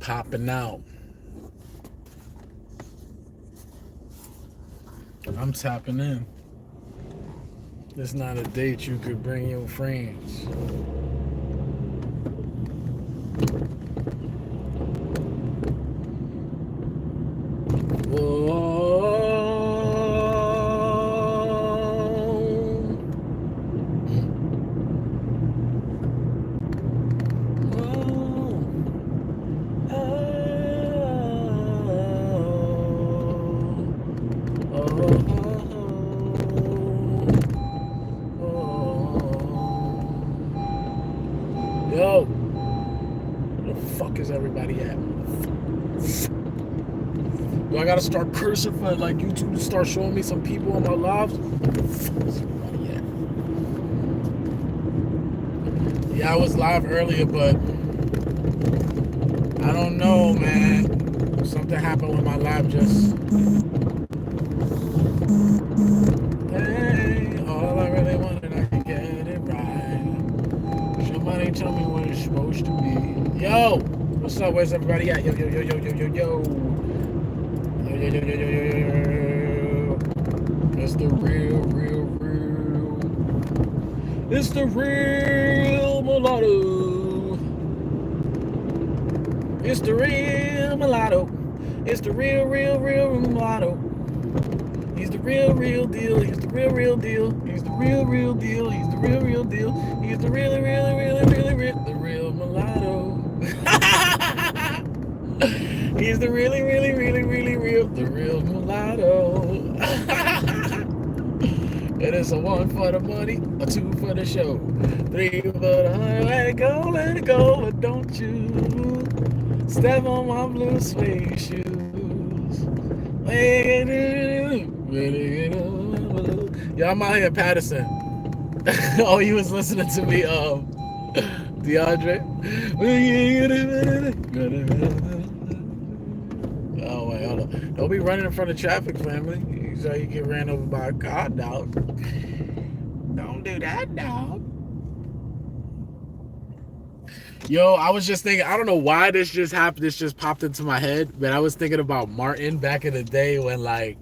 popping out. I'm tapping in. It's not a date you could bring your friends. Whoa. Whoa. Oh. Yo, where the fuck is everybody at? Do I gotta start cursing for like YouTube to start showing me some people on my lives? Where the fuck is everybody at? Yeah, I was live earlier, but I don't know, man. Something happened with my live just. Hey, all I really wanted, I can get it right. Somebody tell me what it's supposed to be. Yo, what's up? Where's everybody at? Yo, yo, yo, yo, yo, yo, yo. Yo, yo, yo, yo, yo, yo, yo, yo. It's the real. It's the real mulatto. It's the real mulatto. It's the real mulatto. He's the real deal. He's the real deal. He's the real deal. He's the real deal. He's the really the real mulatto. He's the really real, the real mulatto. It is a 1 for the money, a 2 for the show, 3 for the honey. Let it go, but don't you step on my blue suede shoes. Yeah, I'm out here in Patterson. Oh, you was listening to me, DeAndre. Oh wait, hold on. Don't be running in front of traffic, family. So you get ran over by a car, dog. Don't do that, dog. Yo, I was just thinking, I don't know why this just happened. This just popped into my head, but I was thinking about Martin back in the day when like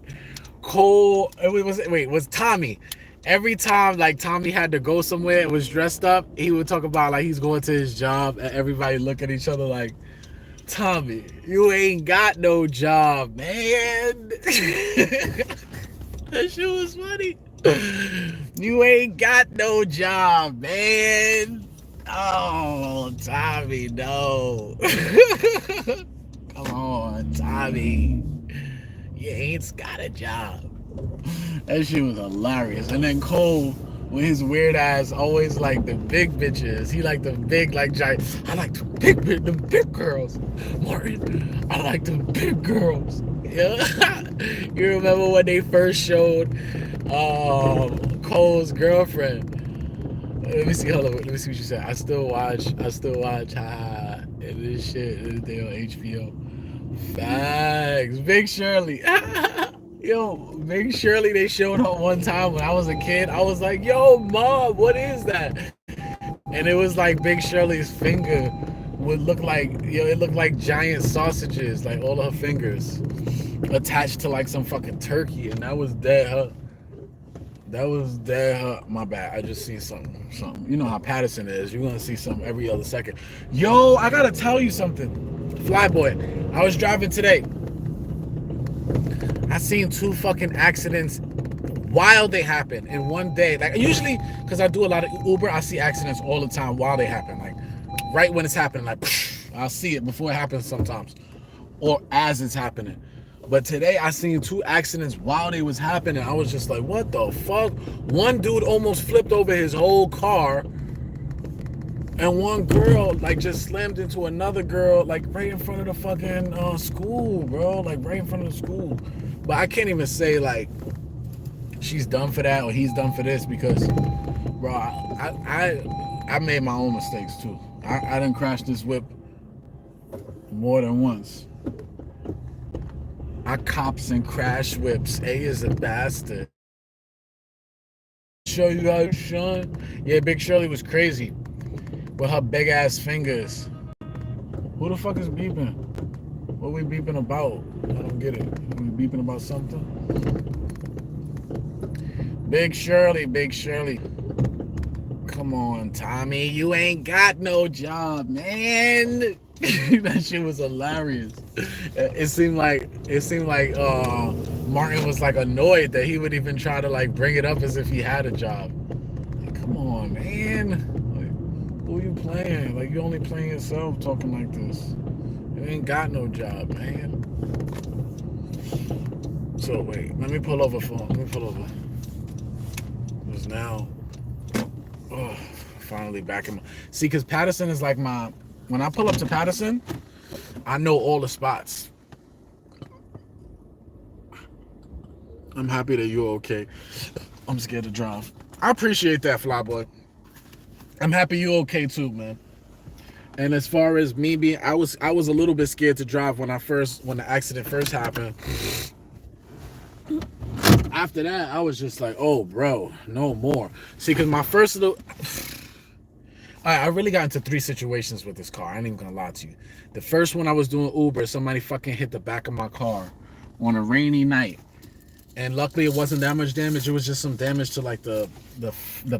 Cole, was Tommy. Every time like Tommy had to go somewhere and was dressed up, he would talk about like he's going to his job and everybody look at each other like, Tommy, you ain't got no job, man. That shit was funny. You ain't got no job, man. Oh, Tommy, no. Come on, Tommy. You ain't got a job. That shit was hilarious. And then Cole, with his weird ass, always like the big bitches. He like the big, like giant. I like the big girls. Martin, I like the big girls. Yeah. You remember when they first showed Cole's girlfriend? Let me see. Hold on. Let me see what you said. I still watch. Ha. And this shit is on HBO. Facts. Big Shirley. Yo, Big Shirley, they showed her one time when I was a kid. I was like, yo, mom, what is that? And it was like Big Shirley's finger would look like, it looked like giant sausages, like all her fingers attached to like some fucking turkey. And that was dead her. My bad. I just seen something. You know how Patterson is. You're going to see something every other second. Yo, I got to tell you something. Flyboy, I was driving today. I seen 2 fucking accidents while they happen in one day. Like usually, because I do a lot of Uber, I see accidents all the time while they happen. Like right when it's happening, like I'll see it before it happens sometimes, or as it's happening. But today I seen 2 accidents while they was happening. I was just like, what the fuck? One dude almost flipped over his whole car, and one girl like just slammed into another girl like right in front of the fucking school, bro. Like right in front of the school. But I can't even say like she's done for that or he's done for this because, bro, I made my own mistakes too. I done crashed this whip more than once. I cops and crash whips. A is a bastard. Show you how you shine. Yeah, Big Shirley was crazy with her big ass fingers. Who the fuck is beeping? What we beeping about? I don't get it. We beeping about something? Big Shirley, Big Shirley. Come on, Tommy. You ain't got no job, man. That shit was hilarious. It seemed like Martin was like annoyed that he would even try to like bring it up as if he had a job. Like, come on, man. Like, who you playing? Like, you only playing yourself talking like this. You ain't got no job, man. So wait, let me pull over phone. Let me pull over. Because now, oh, finally back in. See, because Patterson is like my. When I pull up to Patterson, I know all the spots. I'm happy that you're okay. I'm scared to drive. I appreciate that, Flyboy. I'm happy you're okay too, man. And as far as me being, I was a little bit scared to drive when the accident first happened. After that, I was just like, oh, bro, no more. See, because my first little, I really got into 3 situations with this car. I ain't even gonna lie to you. The first one I was doing Uber, somebody fucking hit the back of my car on a rainy night. And luckily it wasn't that much damage. It was just some damage to like the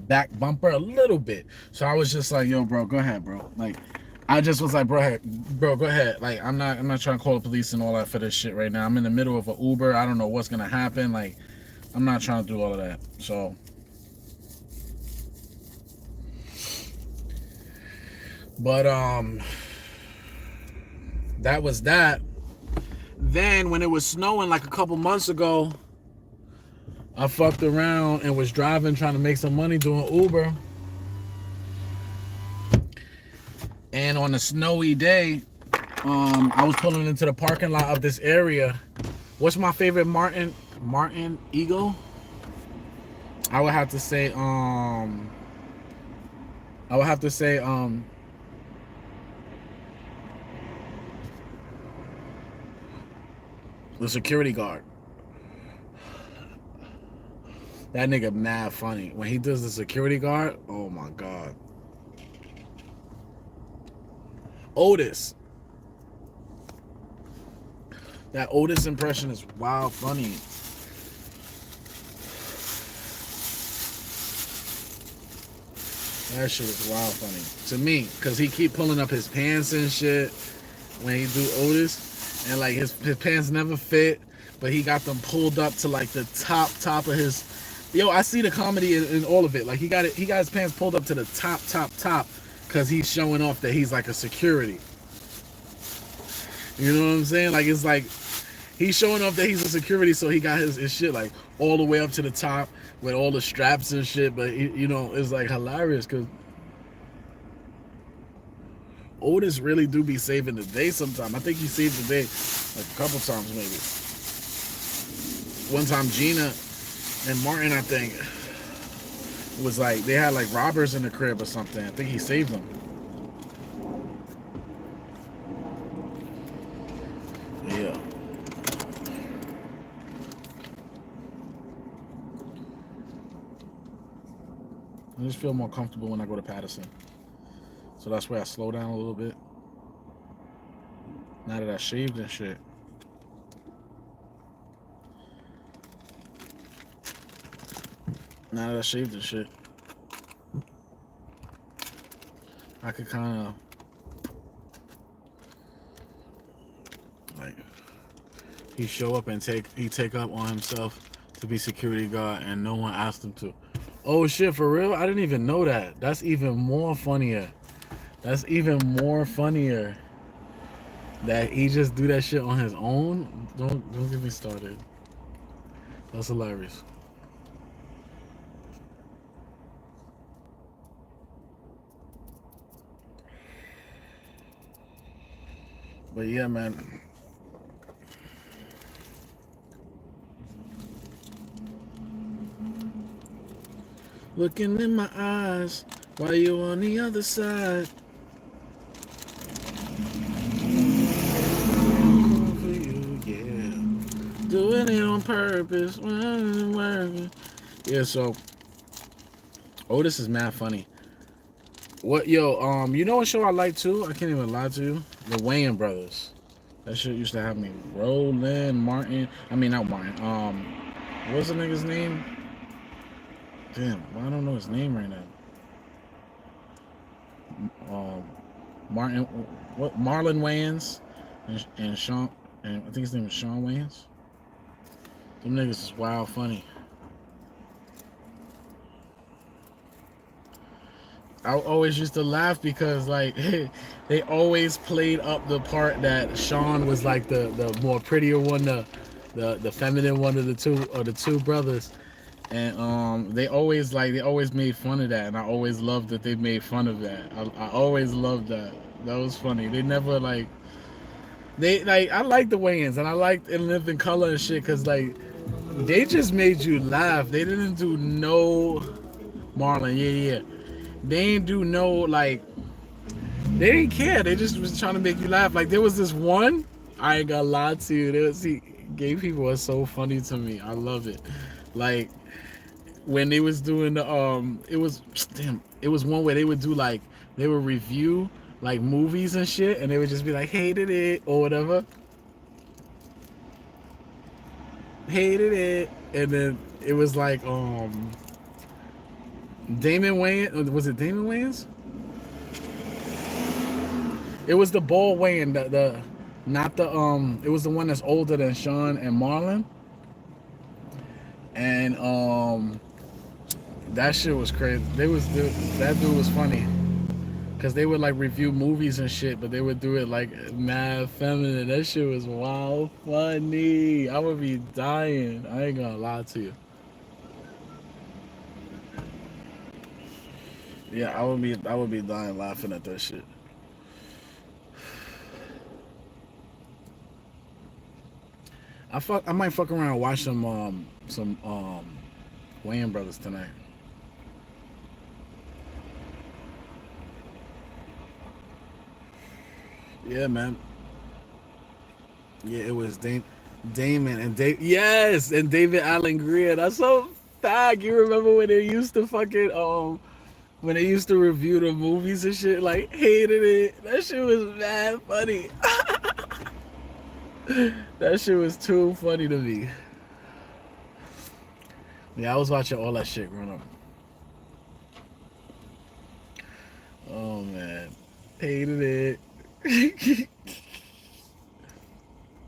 back bumper a little bit. So I was just like, yo, bro, go ahead, bro. Like, I just was like, bro, go ahead. Like, I'm not trying to call the police and all that for this shit right now. I'm in the middle of an Uber. I don't know what's gonna happen. Like, I'm not trying to do all of that. So, but that was that. Then when it was snowing like a couple months ago, I fucked around and was driving, trying to make some money doing Uber. And on a snowy day, I was pulling into the parking lot of this area. What's my favorite Martin Eagle? I would have to say the security guard. That nigga mad funny. When he does the security guard, oh my God. Otis. That Otis impression is wild funny. That shit is wild funny. To me, because he keep pulling up his pants and shit when he do Otis. And like his pants never fit, but he got them pulled up to like the top of his. Yo, I see the comedy in all of it. Like he got his pants pulled up to the top, because he's showing off that he's like a security. You know what I'm saying? Like it's like he's showing off that he's a security, so he got his shit like all the way up to the top with all the straps and shit. But you know, it's like hilarious because Otis really do be saving the day sometimes. I think he saved the day like a couple times maybe. One time Gina and Martin, I think, was like, they had like robbers in the crib or something. I think he saved them. Yeah. I just feel more comfortable when I go to Patterson. So that's where I slow down a little bit. Now that I shaved and shit. Now that I shaved and shit, I could kind of like he show up and take up on himself to be security guard and no one asked him to. Oh shit, for real? I didn't even know that. That's even more funnier. That's even more funnier that he just do that shit on his own. Don't get me started. That's hilarious. But yeah, man. Looking in my eyes while you on the other side. For you, yeah. Doing it on purpose. Yeah, so Otis is mad funny. What yo? You know what show I like too? I can't even lie to you. The Wayans brothers. That shit used to have me rolling. Martin. I mean not Martin. What's the nigga's name? Damn, well, I don't know his name right now. Um, Martin. What? Marlon Wayans and Sean. And I think his name is Sean Wayans. Them niggas is wild funny. I always used to laugh because like they always played up the part that Sean was like the more prettier one, the feminine one of the two brothers, and they always made fun of that, and I always loved that they made fun of that. I always loved that. That was funny. They never like I like the Wayans and I liked In Living Color and shit because like they just made you laugh. They didn't do no Marlon, yeah. They didn't do no like they didn't care. They just was trying to make you laugh. Like there was this one, I ain't gonna lie to you. Gay people are so funny to me. I love it. Like when they was doing the it was one where they would do like they would review like movies and shit, and they would just be like hated it or whatever, hated it, and then it was like Damon Wayans, was it Damon Wayans? It was the ball Wayans, the not the it was the one that's older than Sean and Marlon, and that shit was crazy. That dude was funny. Cause they would like review movies and shit, but they would do it like mad feminine. That shit was wild funny. I would be dying. I ain't gonna lie to you. Yeah, I would be dying laughing at that shit. I might fuck around and watch some Wayans brothers tonight. Yeah, man. Yeah, it was Damon and Dave. Yes, and David Allen Greer. That's so fag. You remember when they used to fucking when they used to review the movies and shit? Like hated it. That shit was mad funny. That shit was too funny to me. Yeah, I was watching all that shit growing up. Oh man, hated it.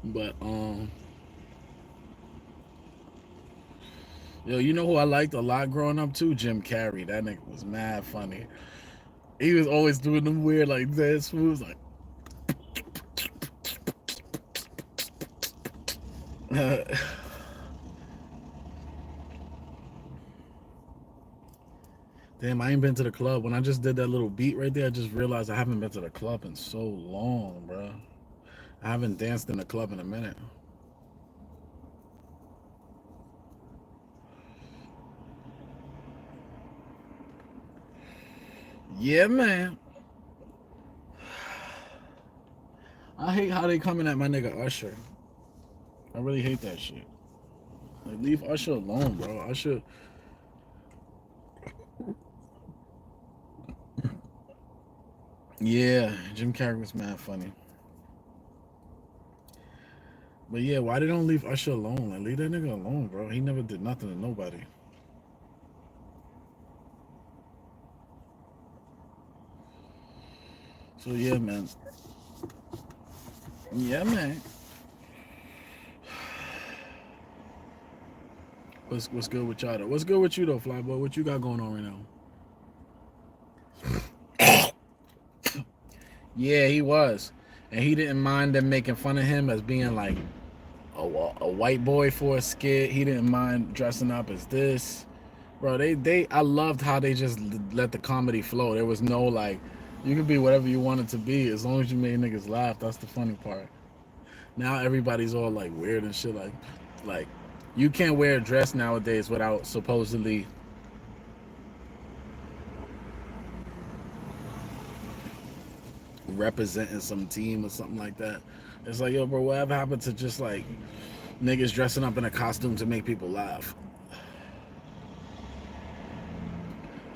But yo, you know who I liked a lot growing up too? Jim Carrey. That nigga was mad funny. He was always doing them weird like this moves, like. Damn, I ain't been to the club. When I just did that little beat right there, I just realized I haven't been to the club in so long, bro. I haven't danced in the club in a minute. Yeah, man. I hate how they coming at my nigga Usher. I really hate that shit. Like, leave Usher alone, bro. Usher. Yeah, Jim Carrey was mad funny. But yeah, why they don't leave Usher alone? Like, leave that nigga alone, bro. He never did nothing to nobody. So yeah, man. Yeah, man. What's good with y'all though? What's good with you though, Flyboy? What you got going on right now? Yeah, he was, and he didn't mind them making fun of him as being like a white boy for a skit. He didn't mind dressing up as this, bro. I loved how they just let the comedy flow. There was no like, you could be whatever you wanted to be as long as you made niggas laugh. That's the funny part. Now everybody's all like weird and shit. Like you can't wear a dress nowadays without supposedly representing some team or something like that. It's like, yo, bro, whatever happened to just like niggas dressing up in a costume to make people laugh?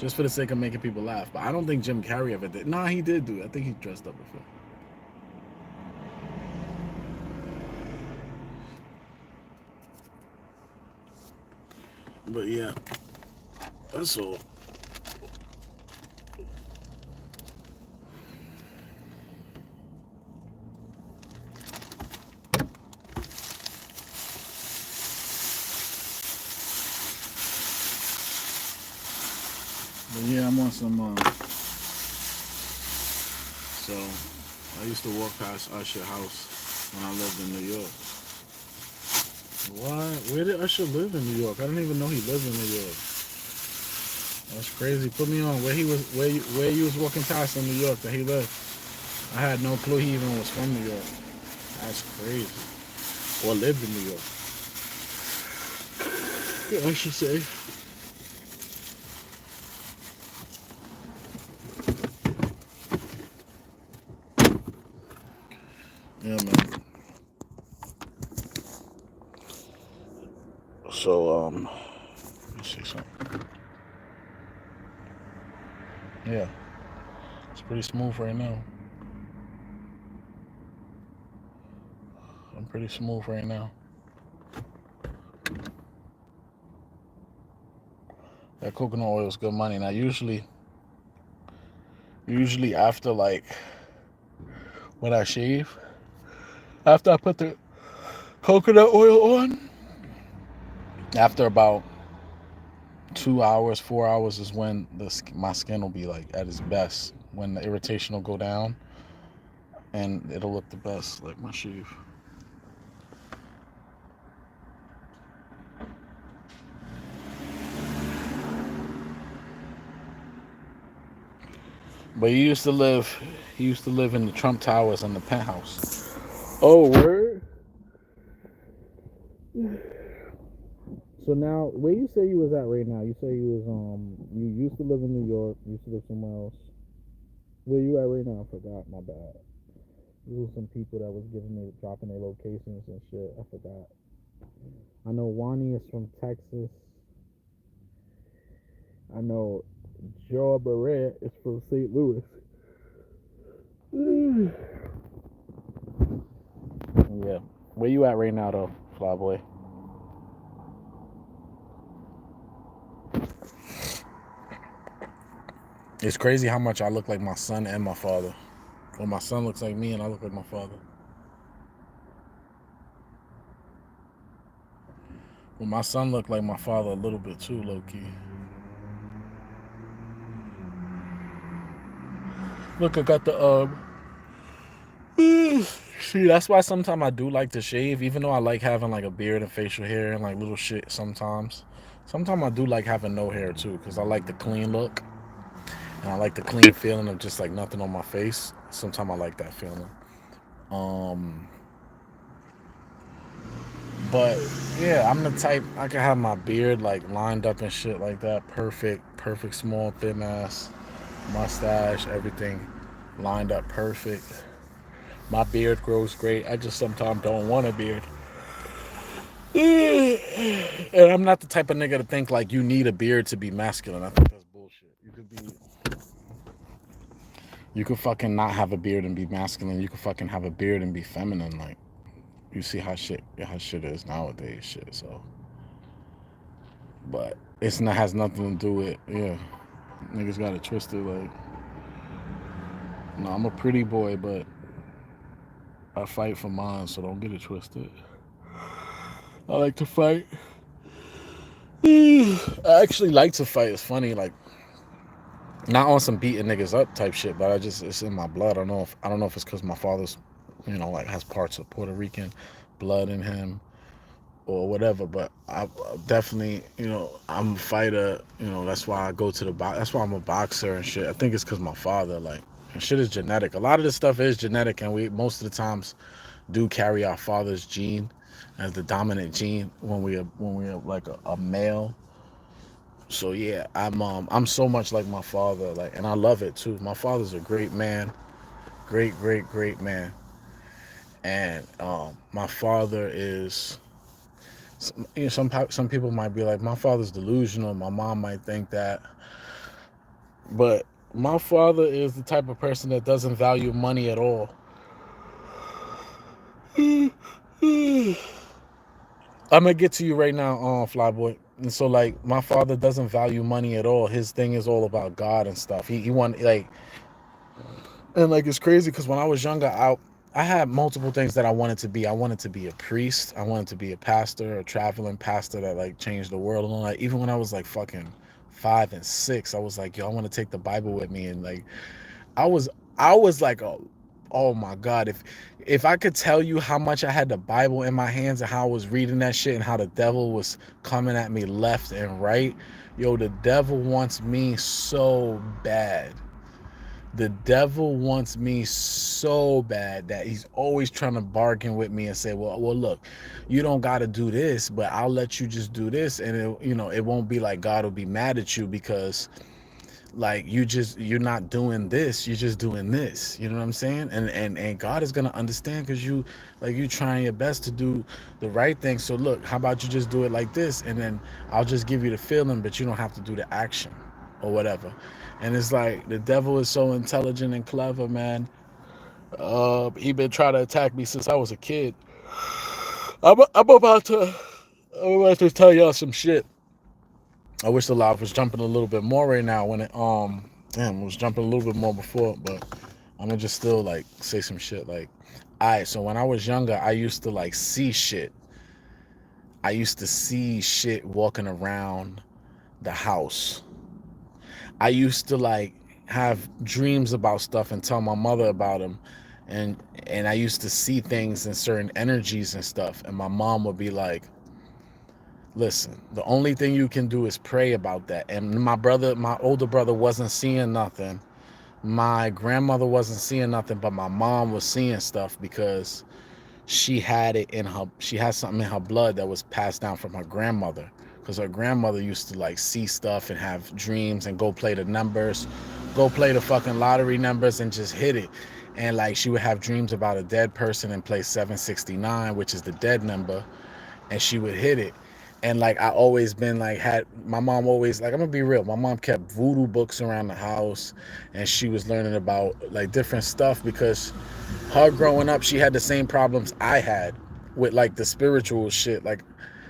just for the sake of making people laugh. But I don't think Jim Carrey ever did. Nah, he did do it. I think he dressed up before. But yeah, that's all. But yeah, I'm on some. So I used to walk past Usher house when I lived in New York. Why? Where did Usher live in New York? I didn't even know he lived in New York. That's crazy. Put me on where he was, where you was walking past in New York that he lived. I had no clue he even was from New York. That's crazy. Or lived in New York. Yeah, I should say. Yeah, man. So, let's see something. Yeah, it's pretty smooth right now. I'm pretty smooth right now. That coconut oil is good money. Now, usually after like when I shave, after I put the coconut oil on, after about 2 hours, 4 hours is when my skin will be like at its best. When the irritation will go down, and it'll look the best, like my shave. But he used to live in the Trump Towers in the penthouse. Oh, word. So now, where you say you was at right now? You say you used to live in New York. You used to live somewhere else. Where you at right now? I forgot. My bad. There was some people that was dropping their locations and shit. I forgot. I know Wani is from Texas. I know Joe Barrett is from St. Louis. Yeah. Where you at right now, though, Flyboy? It's crazy how much I look like my son and my father. Well, my son looks like me, and I look like my father. Well, my son looked like my father a little bit too, low key. Look, I got the See, that's why sometimes I do like to shave, even though I like having like a beard and facial hair and like little shit sometimes. Sometimes I do like having no hair too, because I like the clean look and I like the clean feeling of just like nothing on my face. Sometimes I like that feeling. Um, but yeah, I'm the type I can have my beard like lined up and shit like that, perfect, small, thin ass, mustache, everything lined up perfect. My beard grows great. I just sometimes don't want a beard. And I'm not the type of nigga to think like you need a beard to be masculine. I think that's bullshit. You could fucking not have a beard and be masculine. You could fucking have a beard and be feminine. Like you see how shit is nowadays. Shit. So, but it's not has nothing to do with yeah. Niggas got it twisted. Like no, I'm a pretty boy, but I fight for mine. So don't get it twisted. I like to fight. I actually like to fight. It's funny, like not on some beating niggas up type shit, but it's in my blood. I don't know if it's because my father's, like has parts of Puerto Rican blood in him or whatever. But I definitely, I'm a fighter. That's why I go to the box. That's why I'm a boxer and shit. I think it's because my father, like, and shit is genetic. A lot of this stuff is genetic, and we most of the times do carry our father's gene as the dominant gene when we are like a male. So yeah, I'm so much like my father, like, and I love it too. My father's a great man, great man, and my father is. Some people might be like, my father's delusional. My mom might think that, But my father is the type of person that doesn't value money at all. I'm gonna get to you right now, Flyboy. And so, like, my father doesn't value money at all. His thing is all about God and stuff. He want like, and like it's crazy because when I was younger, I had multiple things that I wanted to be. I wanted to be a priest. I wanted to be a pastor, a traveling pastor that like changed the world. And all that. Even when I was like fucking 5 and 6, I was like, yo, I want to take the Bible with me. And like, I was I was like, oh my God, if I could tell you how much I had the Bible in my hands and how I was reading that shit and how the devil was coming at me left and right, yo, the devil wants me so bad. The devil wants me so bad that he's always trying to bargain with me and say, well, look, you don't got to do this, but I'll let you just do this, and it won't be like God will be mad at you because like you're not doing this, you're just doing this, you know what I'm saying? And God is gonna understand because you trying your best to do the right thing. So look, how about you just do it like this, and then I'll just give you the feeling, but you don't have to do the action or whatever. And it's like the devil is so intelligent and clever, man. He been trying to attack me since I was a kid. I'm about to tell y'all some shit. I wish the live was jumping a little bit more right now when it was jumping a little bit more before, but I'm gonna just still like say some shit like, alright, so when I was younger, I used to like see shit. I used to see shit walking around the house. I used to like have dreams about stuff and tell my mother about them, and and I used to see things and certain energies and stuff, and my mom would be like, listen, the only thing you can do is pray about that. And my older brother wasn't seeing nothing. My grandmother wasn't seeing nothing, but my mom was seeing stuff because she had something in her blood that was passed down from her grandmother. Because her grandmother used to like see stuff and have dreams and go play the numbers, go play the fucking lottery numbers and just hit it. And like she would have dreams about a dead person and play 769, which is the dead number, and she would hit it. And like I always been like had my mom always like I'm gonna be real. My mom kept voodoo books around the house, and she was learning about like different stuff because her growing up, she had the same problems I had with like the spiritual shit. Like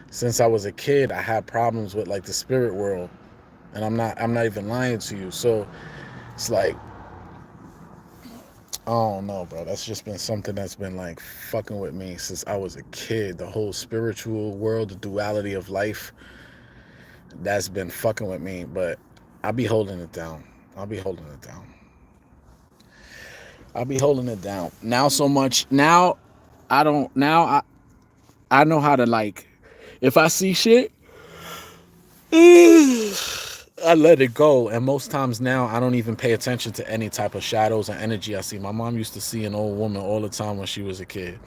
since I was a kid, I had problems with like the spirit world, and I'm not even lying to you. So it's like I don't know, bro. That's just been something that's been like fucking with me since I was a kid. The whole spiritual world, the duality of life, that's been fucking with me. But I'll be holding it down. I'll be holding it down. I'll be holding it down. Now so much. Now I don't. Now I know how to like. If I see shit, I let it go. And most times now, I don't even pay attention to any type of shadows or energy I see. My mom used to see an old woman all the time when she was a kid.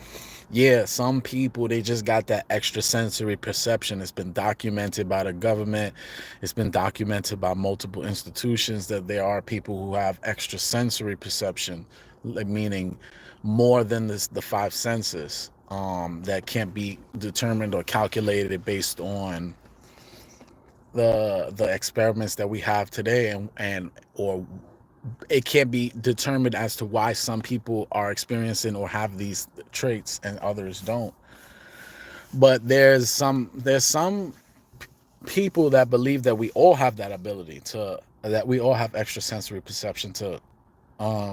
Yeah, some people, they just got that extrasensory perception. It's been documented by the government. It's been documented by multiple institutions that there are people who have extrasensory perception, like meaning more than the five senses, that can't be determined or calculated based on the experiments that we have today, and or it can't be determined as to why some people are experiencing or have these traits and others don't. But there's some people that believe that we all have that ability to that we all have extrasensory perception to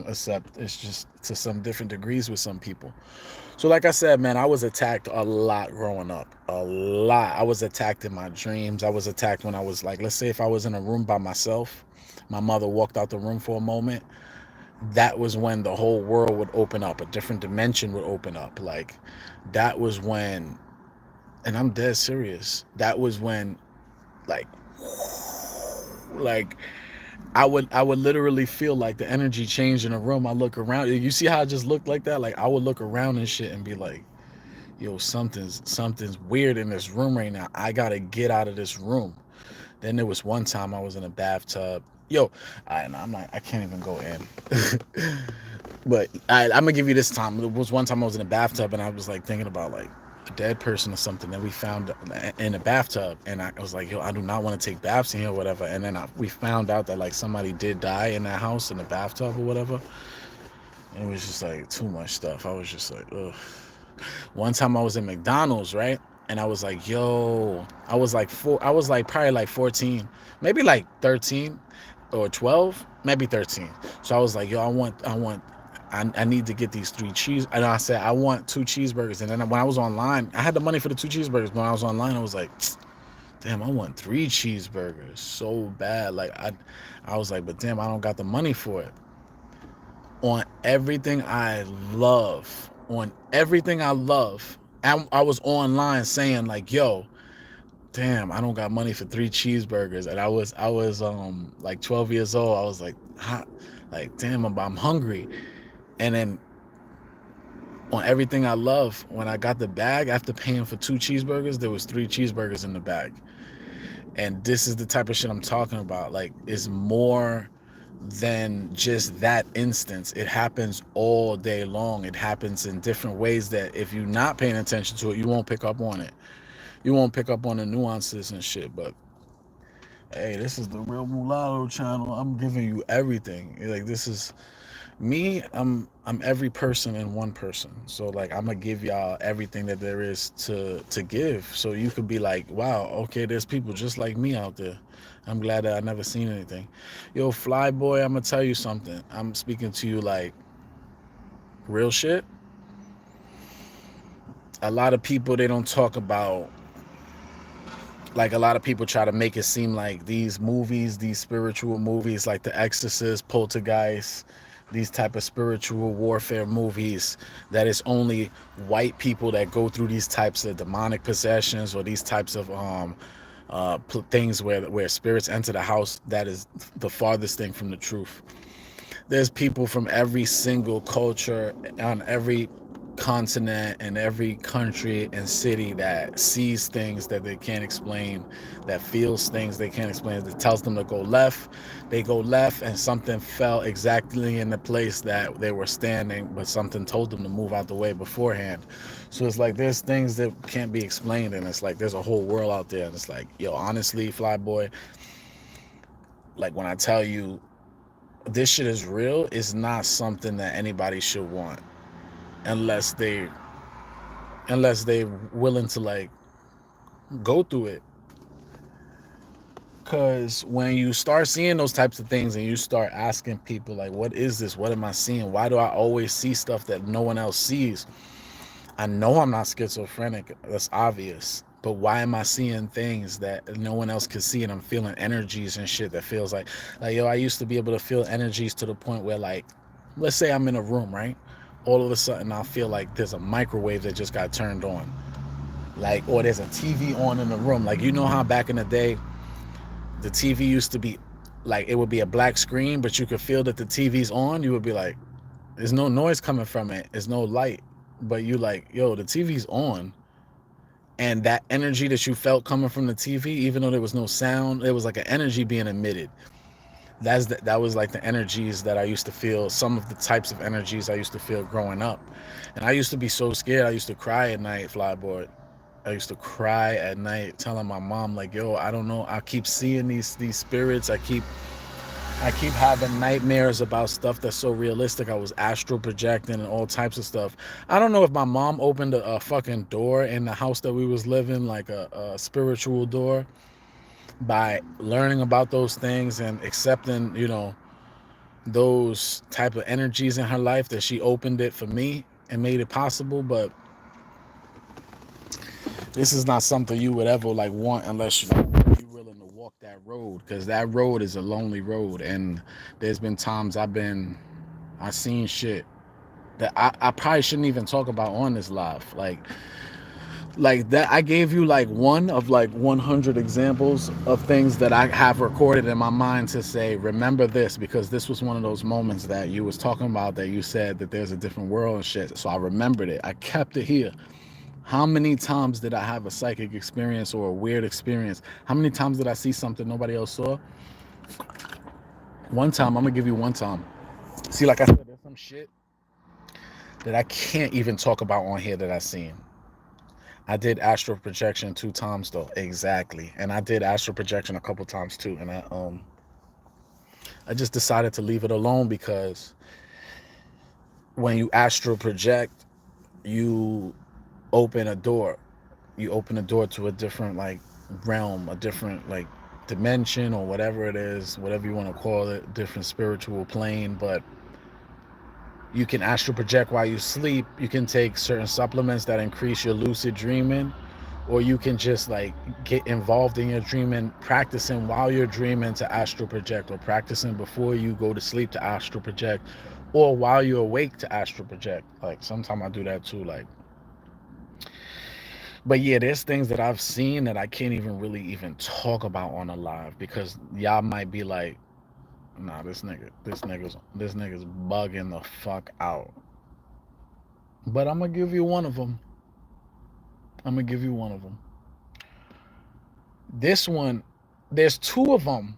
except it's just to some different degrees with some people. So like I said, man, I was attacked a lot growing up. A lot. I was attacked in my dreams. I was attacked when I was like, let's say if I was in a room by myself, my mother walked out the room for a moment, that was when the whole world would open up. A different dimension would open up. Like that was when, and I'm dead serious. That was when like like I would literally feel like the energy changed in a room. I look around. You see how I just looked like that? Like I would look around and shit and be like, yo, something's weird in this room right now. I gotta get out of this room. Then there was one time I was in a bathtub. Yo, I can't even go in. But I'm gonna give you this time. There was one time I was in a bathtub and I was like thinking about like dead person or something that we found in a bathtub, and I was like, yo, I do not want to take baths in here or whatever. And then we found out that like somebody did die in that house in the bathtub or whatever. And it was just like too much stuff. I was just like, ugh. One time I was in McDonald's, right? And I was like, yo, I was like probably like 14, maybe like 13 or 12, maybe 13. So I was like, yo, I need to get these 3 cheese. And I said, I want 2 cheeseburgers. And then when I was online, I had the money for the 2 cheeseburgers. But when I was online, I was like, damn, I want 3 cheeseburgers so bad. Like I was like, but damn, I don't got the money for it. On everything I love, I was online saying like, yo, damn, I don't got money for 3 cheeseburgers. And I was like 12 years old. I was like, like damn, I'm hungry. And then on everything I love, when I got the bag after paying for 2 cheeseburgers, there was 3 cheeseburgers in the bag. And this is the type of shit I'm talking about. Like, it's more than just that instance. It happens all day long. It happens in different ways that if you're not paying attention to it, you won't pick up on it. You won't pick up on the nuances and shit. But hey, this is the Real Mulatto channel. I'm giving you everything. Like, this is me. I'm every person in one person. So like, I'm gonna give y'all everything that there is to give, so you could be like, wow, okay, there's people just like me out there. I'm glad that I never seen anything. Yo, fly boy, I'm gonna tell you something. I'm speaking to you like real shit. A lot of people, they don't talk about, like, a lot of people try to make it seem like these movies, these spiritual movies like The Exorcist, Poltergeist, these type of spiritual warfare movies, that it's only white people that go through these types of demonic possessions or these types of things where spirits enter the house. That is the farthest thing from the truth. There's people from every single culture on every continent and every country and city that sees things that they can't explain, that feels things they can't explain, that tells them to go left. They go left and something fell exactly in the place that they were standing, but something told them to move out the way beforehand. So it's like there's things that can't be explained, and it's like there's a whole world out there. And it's like, yo, honestly, Flyboy, like, when I tell you this shit is real, it's not something that anybody should want unless they're willing to like go through it. Because when you start seeing those types of things and you start asking people like, what is this, what am I seeing, why do I always see stuff that no one else sees? I know I'm not schizophrenic, that's obvious, but why am I seeing things that no one else can see? And I'm feeling energies and shit that feels like yo, I used to be able to feel energies to the point where, like, let's say I'm in a room, right? All of a sudden I'll feel like there's a microwave that just got turned on, like, or there's a TV on in the room. Like, you know how back in the day the TV used to be like, it would be a black screen, but you could feel that the TV's on. You would be like, there's no noise coming from it, there's no light, but you like, yo, the TV's on. And that energy that you felt coming from the TV, even though there was no sound, it was like an energy being emitted. That was like the energies that I used to feel, some of the types of energies I used to feel growing up. And I used to be so scared. I used to cry at night, Flyboard. I used to cry at night telling my mom, like, yo, I don't know, I keep seeing these spirits. I keep having nightmares about stuff that's so realistic. I was astral projecting and all types of stuff. I don't know if my mom opened a fucking door in the house that we was living, like a spiritual door, by learning about those things and accepting, you know, those type of energies in her life, that she opened it for me and made it possible. But this is not something you would ever like want unless you're willing to walk that road, because that road is a lonely road. And there's been times I've seen shit that I probably shouldn't even talk about on this live. Like that, I gave you like one of like 100 examples of things that I have recorded in my mind to say, remember this, because this was one of those moments that you was talking about, that you said that there's a different world and shit. So I remembered it. I kept it here. How many times did I have a psychic experience or a weird experience? How many times did I see something nobody else saw? One time. I'm gonna give you one time. See, like I said, there's some shit that I can't even talk about on here that I seen. I did astral projection 2 times though, exactly, and I did astral projection a couple times too, and I just decided to leave it alone because when you astral project, you open a door. You open a door to a different like realm, a different like dimension or whatever it is, whatever you want to call it, different spiritual plane. But you can astral project while you sleep. You can take certain supplements that increase your lucid dreaming, or you can just like get involved in your dreaming, practicing while you're dreaming to astral project, or practicing before you go to sleep to astral project, or while you're awake to astral project. Like sometimes I do that too. Like, but yeah, there's things that I've seen that I can't even really even talk about on a live because y'all might be like, nah, this nigga's bugging the fuck out. But I'm gonna give you one of them. I'm gonna give you one of them. This one, there's two of them.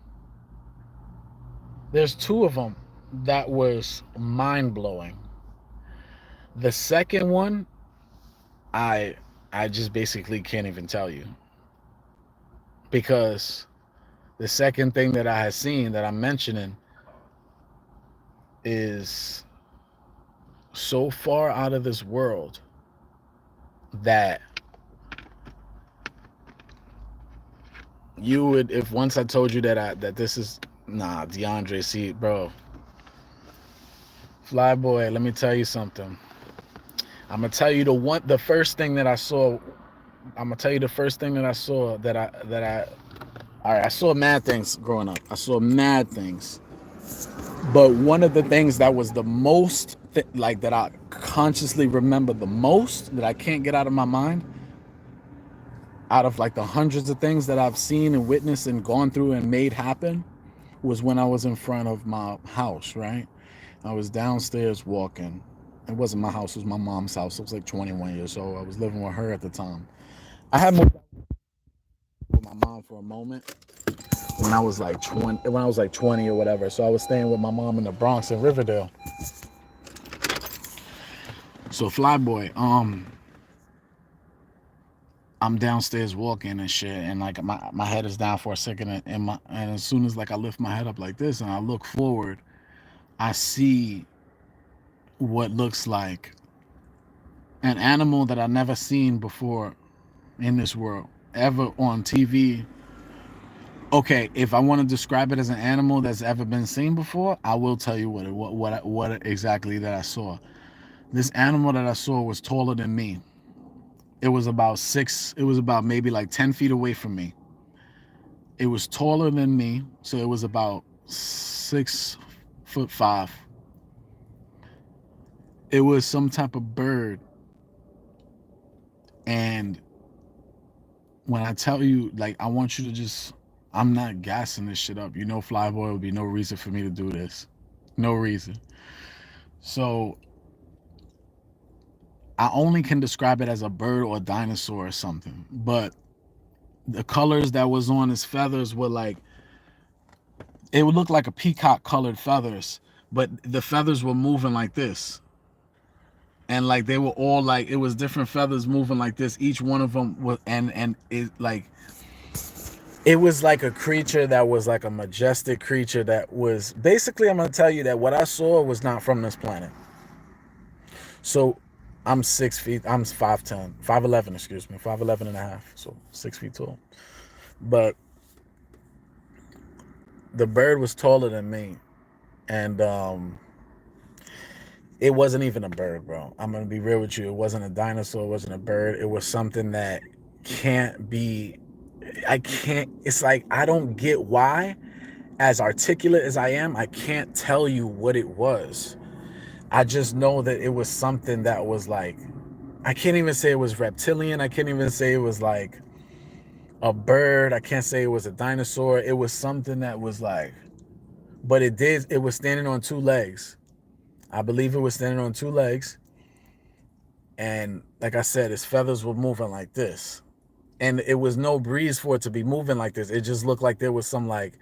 There's two of them that was mind blowing. The second one, I I just basically can't even tell you because the second thing that I had seen that I'm mentioning is so far out of this world that you would, if once I told you that this is, nah, DeAndre, see, bro, Flyboy, let me tell you something. I'm gonna tell you the first thing that I saw. I'm gonna tell you the first thing that I saw all right, I saw mad things growing up. I saw mad things. But one of the things that was the most, like that I consciously remember the most, that I can't get out of my mind, out of like the hundreds of things that I've seen and witnessed and gone through and made happen, was when I was in front of my house, right? I was downstairs walking. It wasn't my house, it was my mom's house. I was like 21 years old. I was living with her at the time. I had moved with my mom for a moment when I was like 20 or whatever. So I was staying with my mom in the Bronx in Riverdale. So Flyboy, I'm downstairs walking and shit, and like my head is down for a second, and as soon as like I lift my head up like this and I look forward, I see what looks like an animal that I never seen before in this world, ever on TV. Okay, if I want to describe it as an animal that's ever been seen before, I will tell you what exactly that I saw. This animal that I saw was taller than me. It was about maybe like 10 feet away from me. It was taller than me, so it was about 6'5". It was some type of bird. And when I tell you, like, I want you to just, I'm not gassing this shit up. You know, Flyboy would be no reason for me to do this. No reason. So I only can describe it as a bird or a dinosaur or something. But the colors that was on his feathers were like, it would look like a peacock colored feathers, but the feathers were moving like this. And like they were all like, it was different feathers moving like this. Each one of them was, and it like, it was like a creature that was like a majestic creature that was basically, I'm going to tell you that what I saw was not from this planet. So I'm 6 feet, I'm 5'10", 5'11", excuse me, 5'11 and a half, so 6 feet tall. But the bird was taller than me, and it wasn't even a bird, bro. I'm gonna be real with you. It wasn't a dinosaur, it wasn't a bird. It was something that can't be, I can't, it's like, I don't get why, as articulate as I am, I can't tell you what it was. I just know that it was something that was like, I can't even say it was reptilian. I can't even say it was like a bird. I can't say it was a dinosaur. It was something that was like, but it was standing on two legs. I believe it was standing on two legs. And like I said, its feathers were moving like this. And it was no breeze for it to be moving like this. It just looked like there was some like,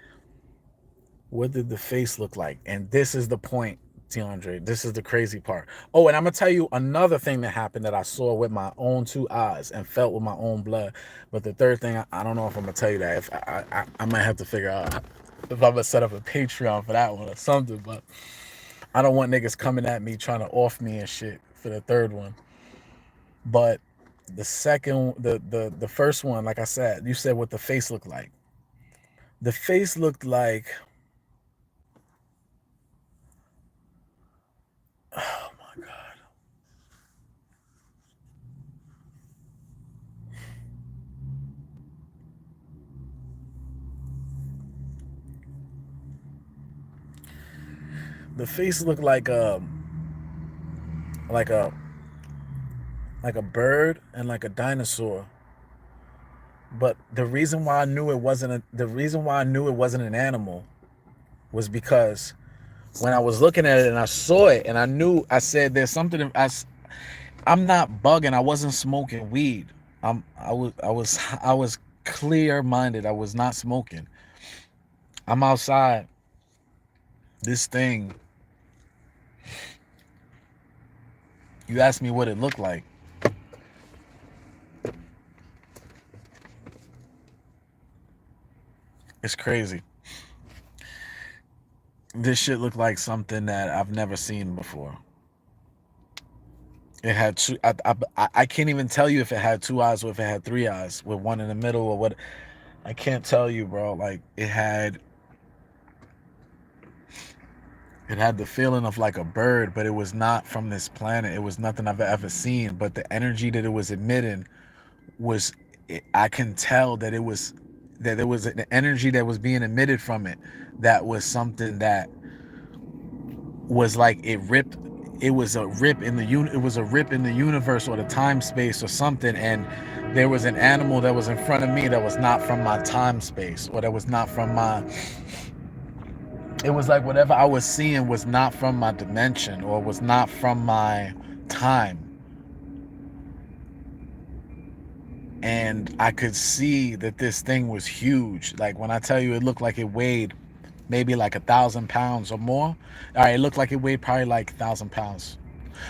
what did the face look like? And this is the point. Andre. This is the crazy part. Oh, and I'm gonna tell you another thing that happened that I saw with my own two eyes and felt with my own blood. But the third thing, I don't know if I'm gonna tell you that. If I might have to figure out if I'm gonna set up a Patreon for that one or something. But I don't want niggas coming at me trying to off me and shit for the third one. But the second, the first one, like I said, you said what the face looked like. The face looked like, oh my god, the face looked like a like a bird and like a dinosaur. But the reason why I knew it wasn't an animal was because when I was looking at it and I saw it and I knew, I said there's something. I'm not bugging. I wasn't smoking weed. I was clear minded. I was not smoking. I'm outside. This thing. You asked me what it looked like. It's crazy. This shit looked like something that I've never seen before. It had two. I can't even tell you if it had two eyes or if it had three eyes with one in the middle or what. I can't tell you, bro. Like it had the feeling of like a bird, but it was not from this planet. It was nothing I've ever seen. But the energy that it was emitting was, I can tell that there was an energy that was being emitted from it that was something that was like it ripped. It was a rip in the it was a rip in the universe or the time space or something, and there was an animal that was in front of me that was not from my time space, or that was not from my, it was like whatever I was seeing was not from my dimension or was not from my time. And I could see that this thing was huge. Like when I tell you it looked like it weighed maybe like 1,000 pounds or more. All right, it looked like it weighed probably like 1,000 pounds.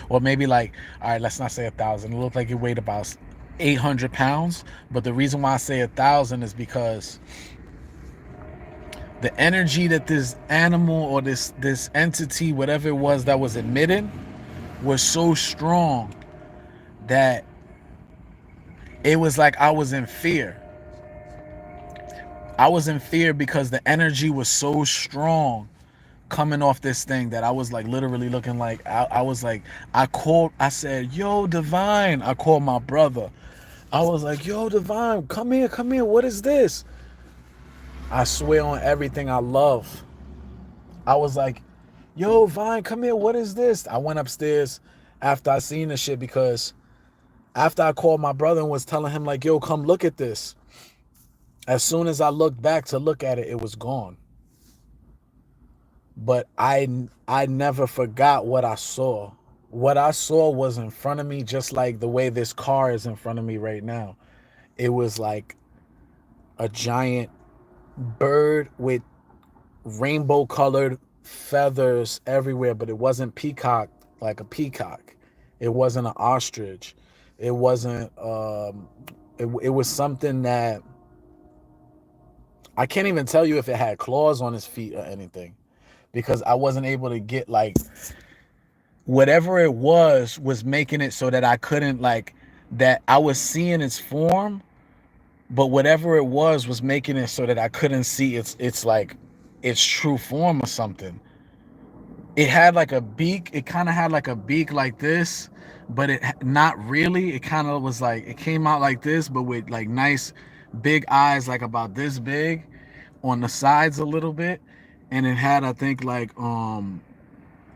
Or maybe like, all right, let's not say 1,000. It looked like it weighed about 800 pounds. But the reason why I say 1,000 is because the energy that this animal or this entity, whatever it was that was emitting, was so strong that it was like I was in fear. I was in fear because the energy was so strong coming off this thing that I was like literally looking like I was like, I said, yo, Divine. I called my brother. I was like, yo, Divine, come here, what is this? I swear on everything I love. I was like, yo, Vine, come here, what is this? I went upstairs after I seen the shit because after I called my brother and was telling him like, yo, come look at this. As soon as I looked back to look at it, it was gone. But I never forgot what I saw. What I saw was in front of me, just like the way this car is in front of me right now. It was like a giant bird with rainbow colored feathers everywhere, but it wasn't peacock like a peacock. It wasn't an ostrich. It wasn't it was something that I can't even tell you if it had claws on its feet or anything, because I wasn't able to get like, whatever it was making it so that I couldn't like, that I was seeing its form, but whatever it was making it so that I couldn't see its like its true form or something. It had like a beak. It kind of had like a beak like this, but it not really. It kind of was like, it came out like this, but with like nice big eyes, like about this big on the sides a little bit. And it had, I think, like kind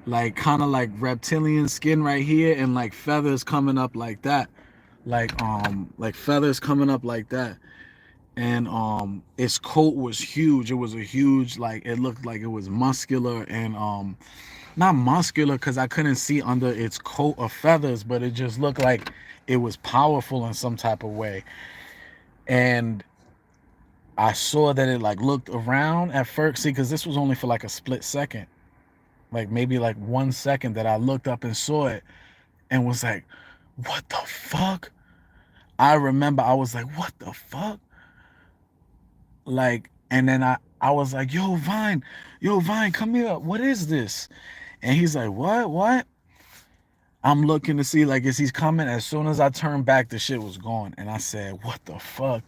of like reptilian skin right here and like feathers coming up like that. Like feathers coming up like that. And its coat was huge. It was a huge, like, it looked like it was muscular and not muscular because I couldn't see under its coat of feathers, but it just looked like it was powerful in some type of way. And I saw that it like looked around at first, see, because this was only for like a split second, like maybe like 1 second that I looked up and saw it and was like, what the fuck? I remember I was like, what the fuck? Like, and then I was like, yo, Vine, come here. What is this? And he's like, what? I'm looking to see, like, is he coming? As soon as I turned back, the shit was gone. And I said, what the fuck?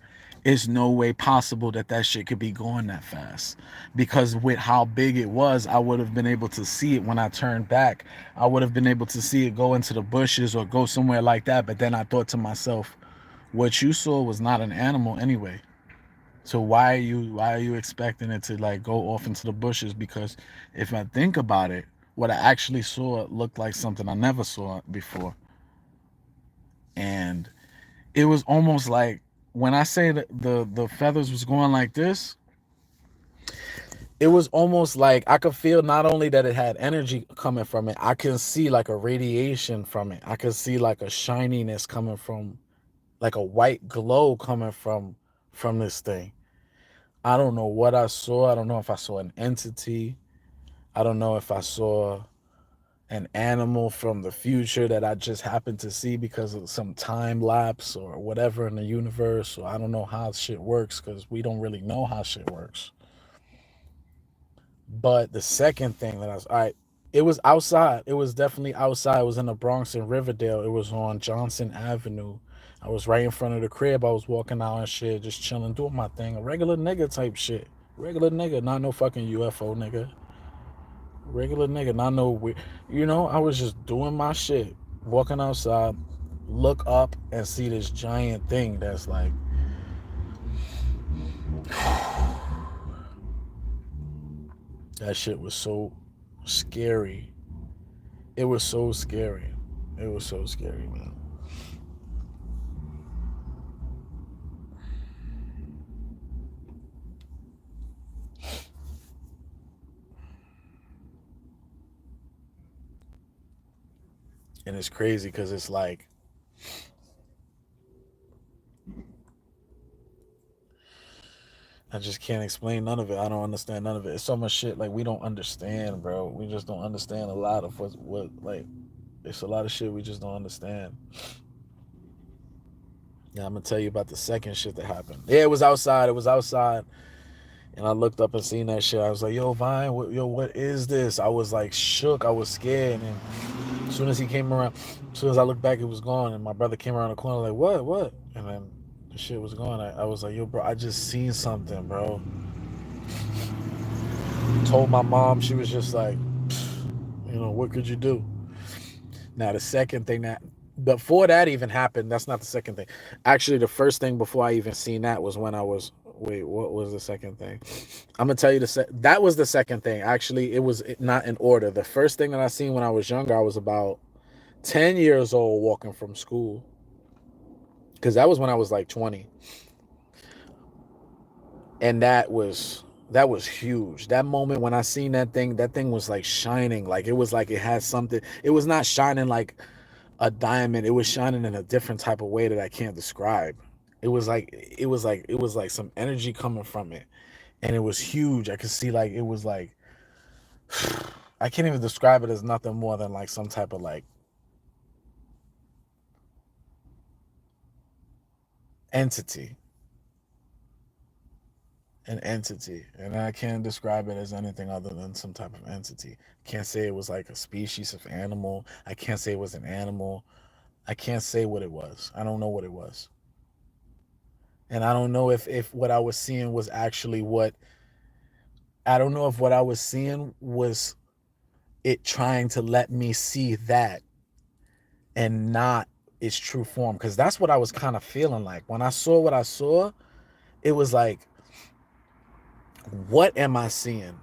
It's no way possible that that shit could be going that fast. Because with how big it was, I would have been able to see it when I turned back. I would have been able to see it go into the bushes or go somewhere like that. But then I thought to myself, what you saw was not an animal anyway. So why are you expecting it to like go off into the bushes? Because if I think about it, what I actually saw looked like something I never saw before. And it was almost like when I say that the feathers was going like this, it was almost like I could feel not only that it had energy coming from it, I can see like a radiation from it. I could see like a shininess coming from, like a white glow coming from this thing. I don't know what I saw. I don't know if I saw an entity. I don't know if I saw an animal from the future that I just happened to see because of some time lapse or whatever in the universe. Or I don't know how shit works because we don't really know how shit works. But the second thing that I was, all right, it was outside. It was definitely outside. It was in the Bronx and Riverdale. It was on Johnson Avenue. I was right in front of the crib. I was walking out and shit, just chilling, doing my thing. A regular nigga type shit. Regular nigga, not no fucking UFO nigga. Regular nigga, not no weird. I was just doing my shit, walking outside, look up and see this giant thing that's like, that shit was so scary. It was so scary. It was so scary, man. And it's crazy because it's like, I just can't explain none of it. I don't understand none of it. It's so much shit like we don't understand, bro. We just don't understand a lot of what like. It's a lot of shit we just don't understand. Yeah, I'm gonna tell you about the second shit that happened. Yeah, it was outside. It was outside. And I looked up and seen that shit. I was like, yo, Vine, what is this? I was like shook. I was scared. And as soon as he came around, as soon as I looked back, it was gone. And my brother came around the corner like, what? And then the shit was gone. I was like, yo, bro, I just seen something, bro. Told my mom. She was just like, what could you do? Now, the second thing that, before that even happened, that's not the second thing. Actually, the first thing before I even seen that was when I was, wait, what was the second thing? I'm gonna tell you that was the second thing. Actually, it was not in order. The first thing that I seen when I was younger, I was about 10 years old walking from school. Because that was when I was like 20. And that was huge. That moment when I seen that thing was like shining. Like it was like it had something. It was not shining like a diamond. It was shining in a different type of way that I can't describe. It was like some energy coming from it. And it was huge. I could see like it was like I can't even describe it as nothing more than like some type of like entity. An entity. And I can't describe it as anything other than some type of entity. I can't say it was like a species of animal. I can't say it was an animal. I can't say what it was. I don't know what it was. And I don't know if what I was seeing was actually what I don't know if what I was seeing was it trying to let me see that and not its true form. Because that's what I was kind of feeling like. When I saw what I saw, it was like, what am I seeing?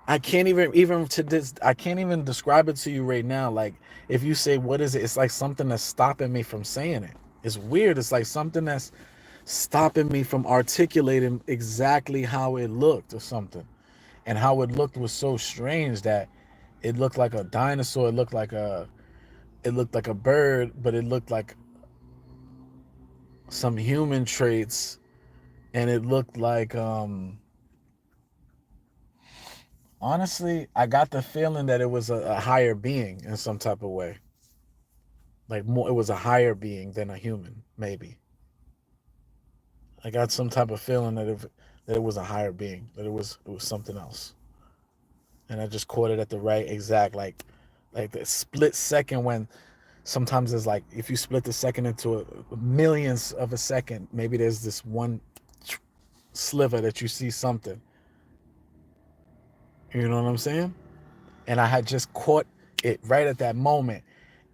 I can't even to this I can't even describe it to you right now. Like if you say what is it, it's like something that's stopping me from saying it. It's weird. It's like something that's stopping me from articulating exactly how it looked or something. And how it looked was so strange that it looked like a dinosaur, it looked like a bird, but it looked like some human traits, and it looked like Honestly, I got the feeling that it was a higher being in some type of way. Like more, it was a higher being than a human. Maybe I got some type of feeling that it was a higher being, that it was something else, and I just caught it at the right exact like the split second when sometimes it's like if you split the second into a millionths of a second, maybe there's this one sliver that you see something. You know what I'm saying? And I had just caught it right at that moment.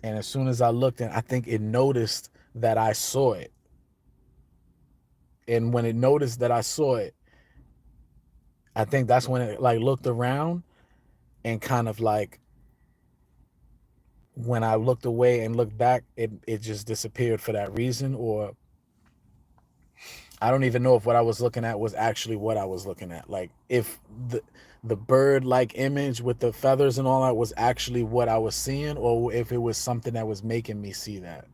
And as soon as I looked, and I think it noticed that I saw it. And when it noticed that I saw it, I think that's when it like looked around and kind of like when I looked away and looked back, it just disappeared for that reason. Or I don't even know if what I was looking at was actually what I was looking at. Like if the bird like image with the feathers and all that was actually what I was seeing, or if it was something that was making me see that.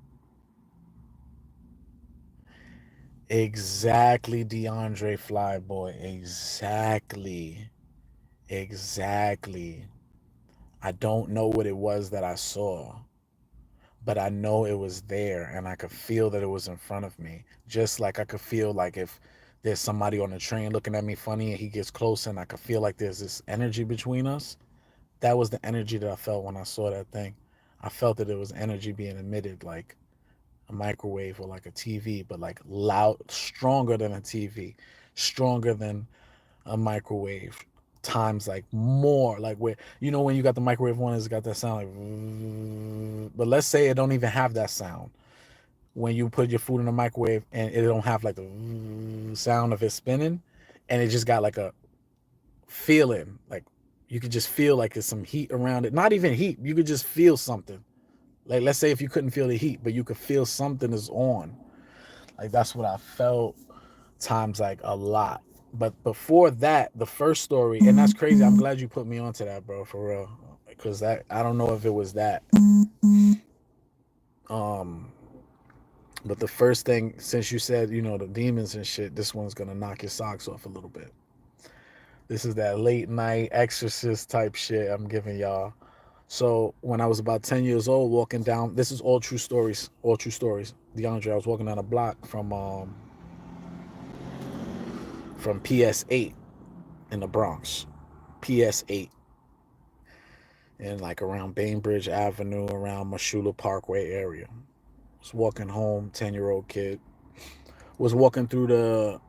Exactly, DeAndre Flyboy. Exactly. Exactly. I don't know what it was that I saw, but I know it was there and I could feel that it was in front of me. Just like I could feel like if there's somebody on the train looking at me funny and he gets closer and I could feel like there's this energy between us. That was the energy that I felt when I saw that thing. I felt that it was energy being emitted like a microwave or like a TV, but like loud, stronger than a TV, stronger than a microwave, times like more. Like where when you got the microwave one, it's got that sound like, but let's say it don't even have that sound when you put your food in the microwave and it don't have like the sound of it spinning, and it just got like a feeling like you could just feel like there's some heat around it. Not even heat, you could just feel something. Like let's say if you couldn't feel the heat, but you could feel something is on. Like that's what I felt times like a lot. But before that, the first story, and that's crazy. I'm glad you put me onto that, bro, for real. Because that I don't know if it was that. Um, but the first thing, since you said, the demons and shit, this one's gonna knock your socks off a little bit. This is that late night exorcist type shit I'm giving y'all. So when I was about 10 years old, walking down, this is all true stories, all true stories. DeAndre, I was walking down a block from PS8 in the Bronx, PS8, and like around Bainbridge Avenue, around Mashula Parkway area. Was walking home, 10-year-old kid. Was walking through the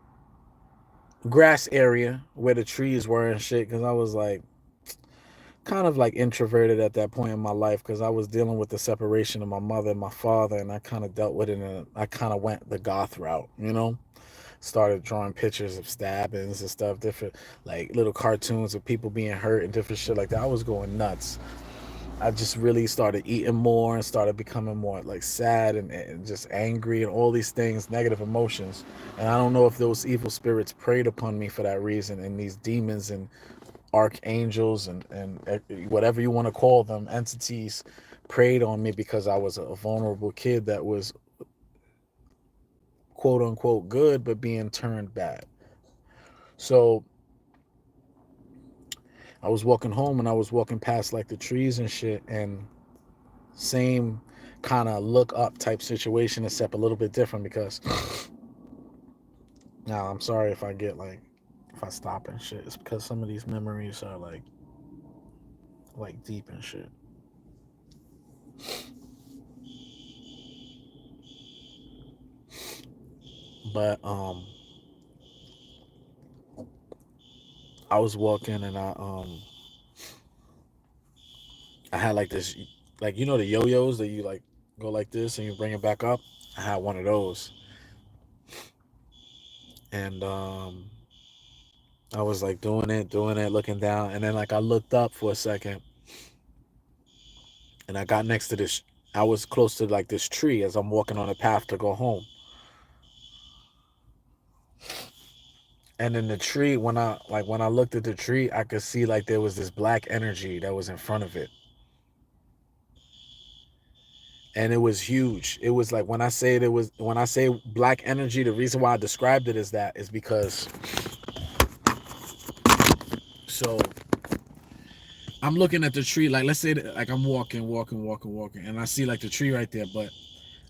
grass area where the trees were and shit, because I was like kind of like introverted at that point in my life because I was dealing with the separation of my mother and my father, and I kind of dealt with it, and I kind of went the goth route. Started drawing pictures of stabbings and stuff, different like little cartoons of people being hurt and different shit like that. I was going nuts. I just really started eating more and started becoming more like sad and just angry and all these things, negative emotions. And I don't know if those evil spirits preyed upon me for that reason, and these demons and archangels and whatever you want to call them, entities, preyed on me because I was a vulnerable kid that was quote unquote good but being turned bad. So I was walking home and I was walking past like the trees and shit, and same kind of look up type situation, except a little bit different because now I'm sorry if I get like if I stop and shit. It's because some of these memories are like deep and shit. But I was walking and I had like this, like the yo-yos that you like go like this and you bring it back up. I had one of those, and I was like doing it, looking down, and then like I looked up for a second, and I got next to this. I was close to like this tree as I'm walking on a path to go home, and in the tree, when I looked at the tree, I could see like there was this black energy that was in front of it, and it was huge. It was like when I say black energy, the reason why I described it as that is because so I'm looking at the tree, like let's say that, like I'm walking, and I see like the tree right there, but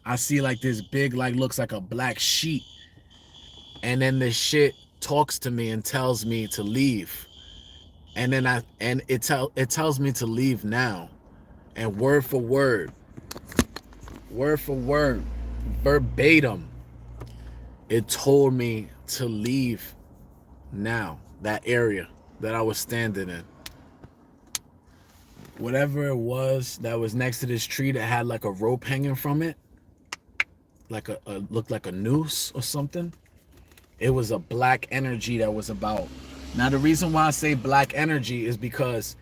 I see like this big, like looks like a black sheet, and then this shit talks to me and tells me to leave, and then it tells me to leave now, and word for word, verbatim, it told me to leave now, that area that I was standing in. Whatever it was that was next to this tree that had like a rope hanging from it, like a looked like a noose or something. It was a black energy that was about. Now the reason why I say black energy is because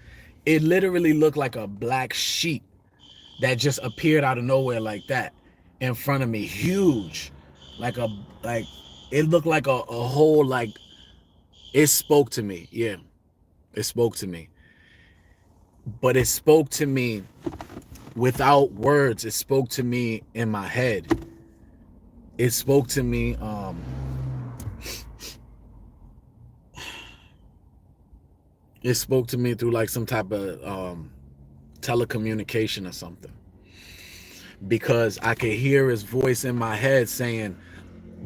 it literally looked like a black sheet that just appeared out of nowhere like that in front of me, huge, like a like it looked like a whole like it spoke to me. Yeah, it spoke to me, but it spoke to me without words. It spoke to me in my head. It spoke to me it spoke to me through like some type of telecommunication or something, because I could hear his voice in my head saying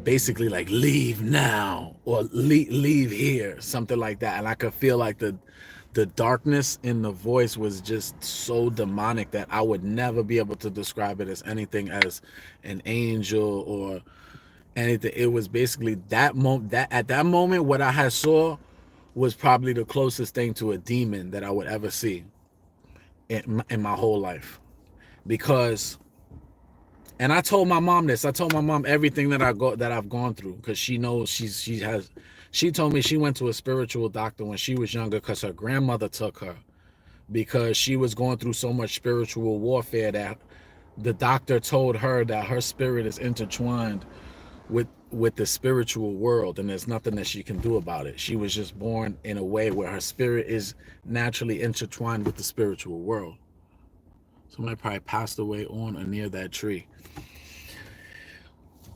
basically like leave now or leave here, something like that. And I could feel like the darkness in the voice was just so demonic that I would never be able to describe it as anything as an angel or anything. It was basically that moment, that at that moment what I had saw was probably the closest thing to a demon that I would ever see in my whole life. Because and I told my mom this. I told my mom everything that I've gone through, because she knows she told me she went to a spiritual doctor when she was younger because her grandmother took her, because she was going through so much spiritual warfare that the doctor told her that her spirit is intertwined with the spiritual world, and there's nothing that she can do about it. She was just born in a way where her spirit is naturally intertwined with the spiritual world. Somebody probably passed away on or near that tree.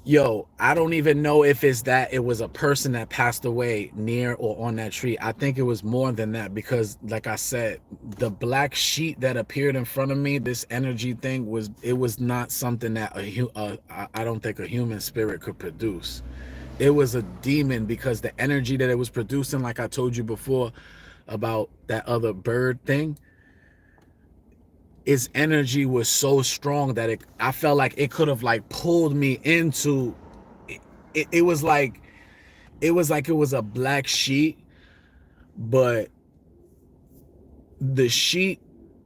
Yo, I don't even know if it's that it was a person that passed away near or on that tree. I think it was more than that, because like I said, the black sheet that appeared in front of me, this energy thing, was not something that I don't think a human spirit could produce. It was a demon, because the energy that it was producing, like I told you before about that other bird thing, its energy was so strong that I felt like it could have like pulled me into it was like it was a black sheet, but the sheet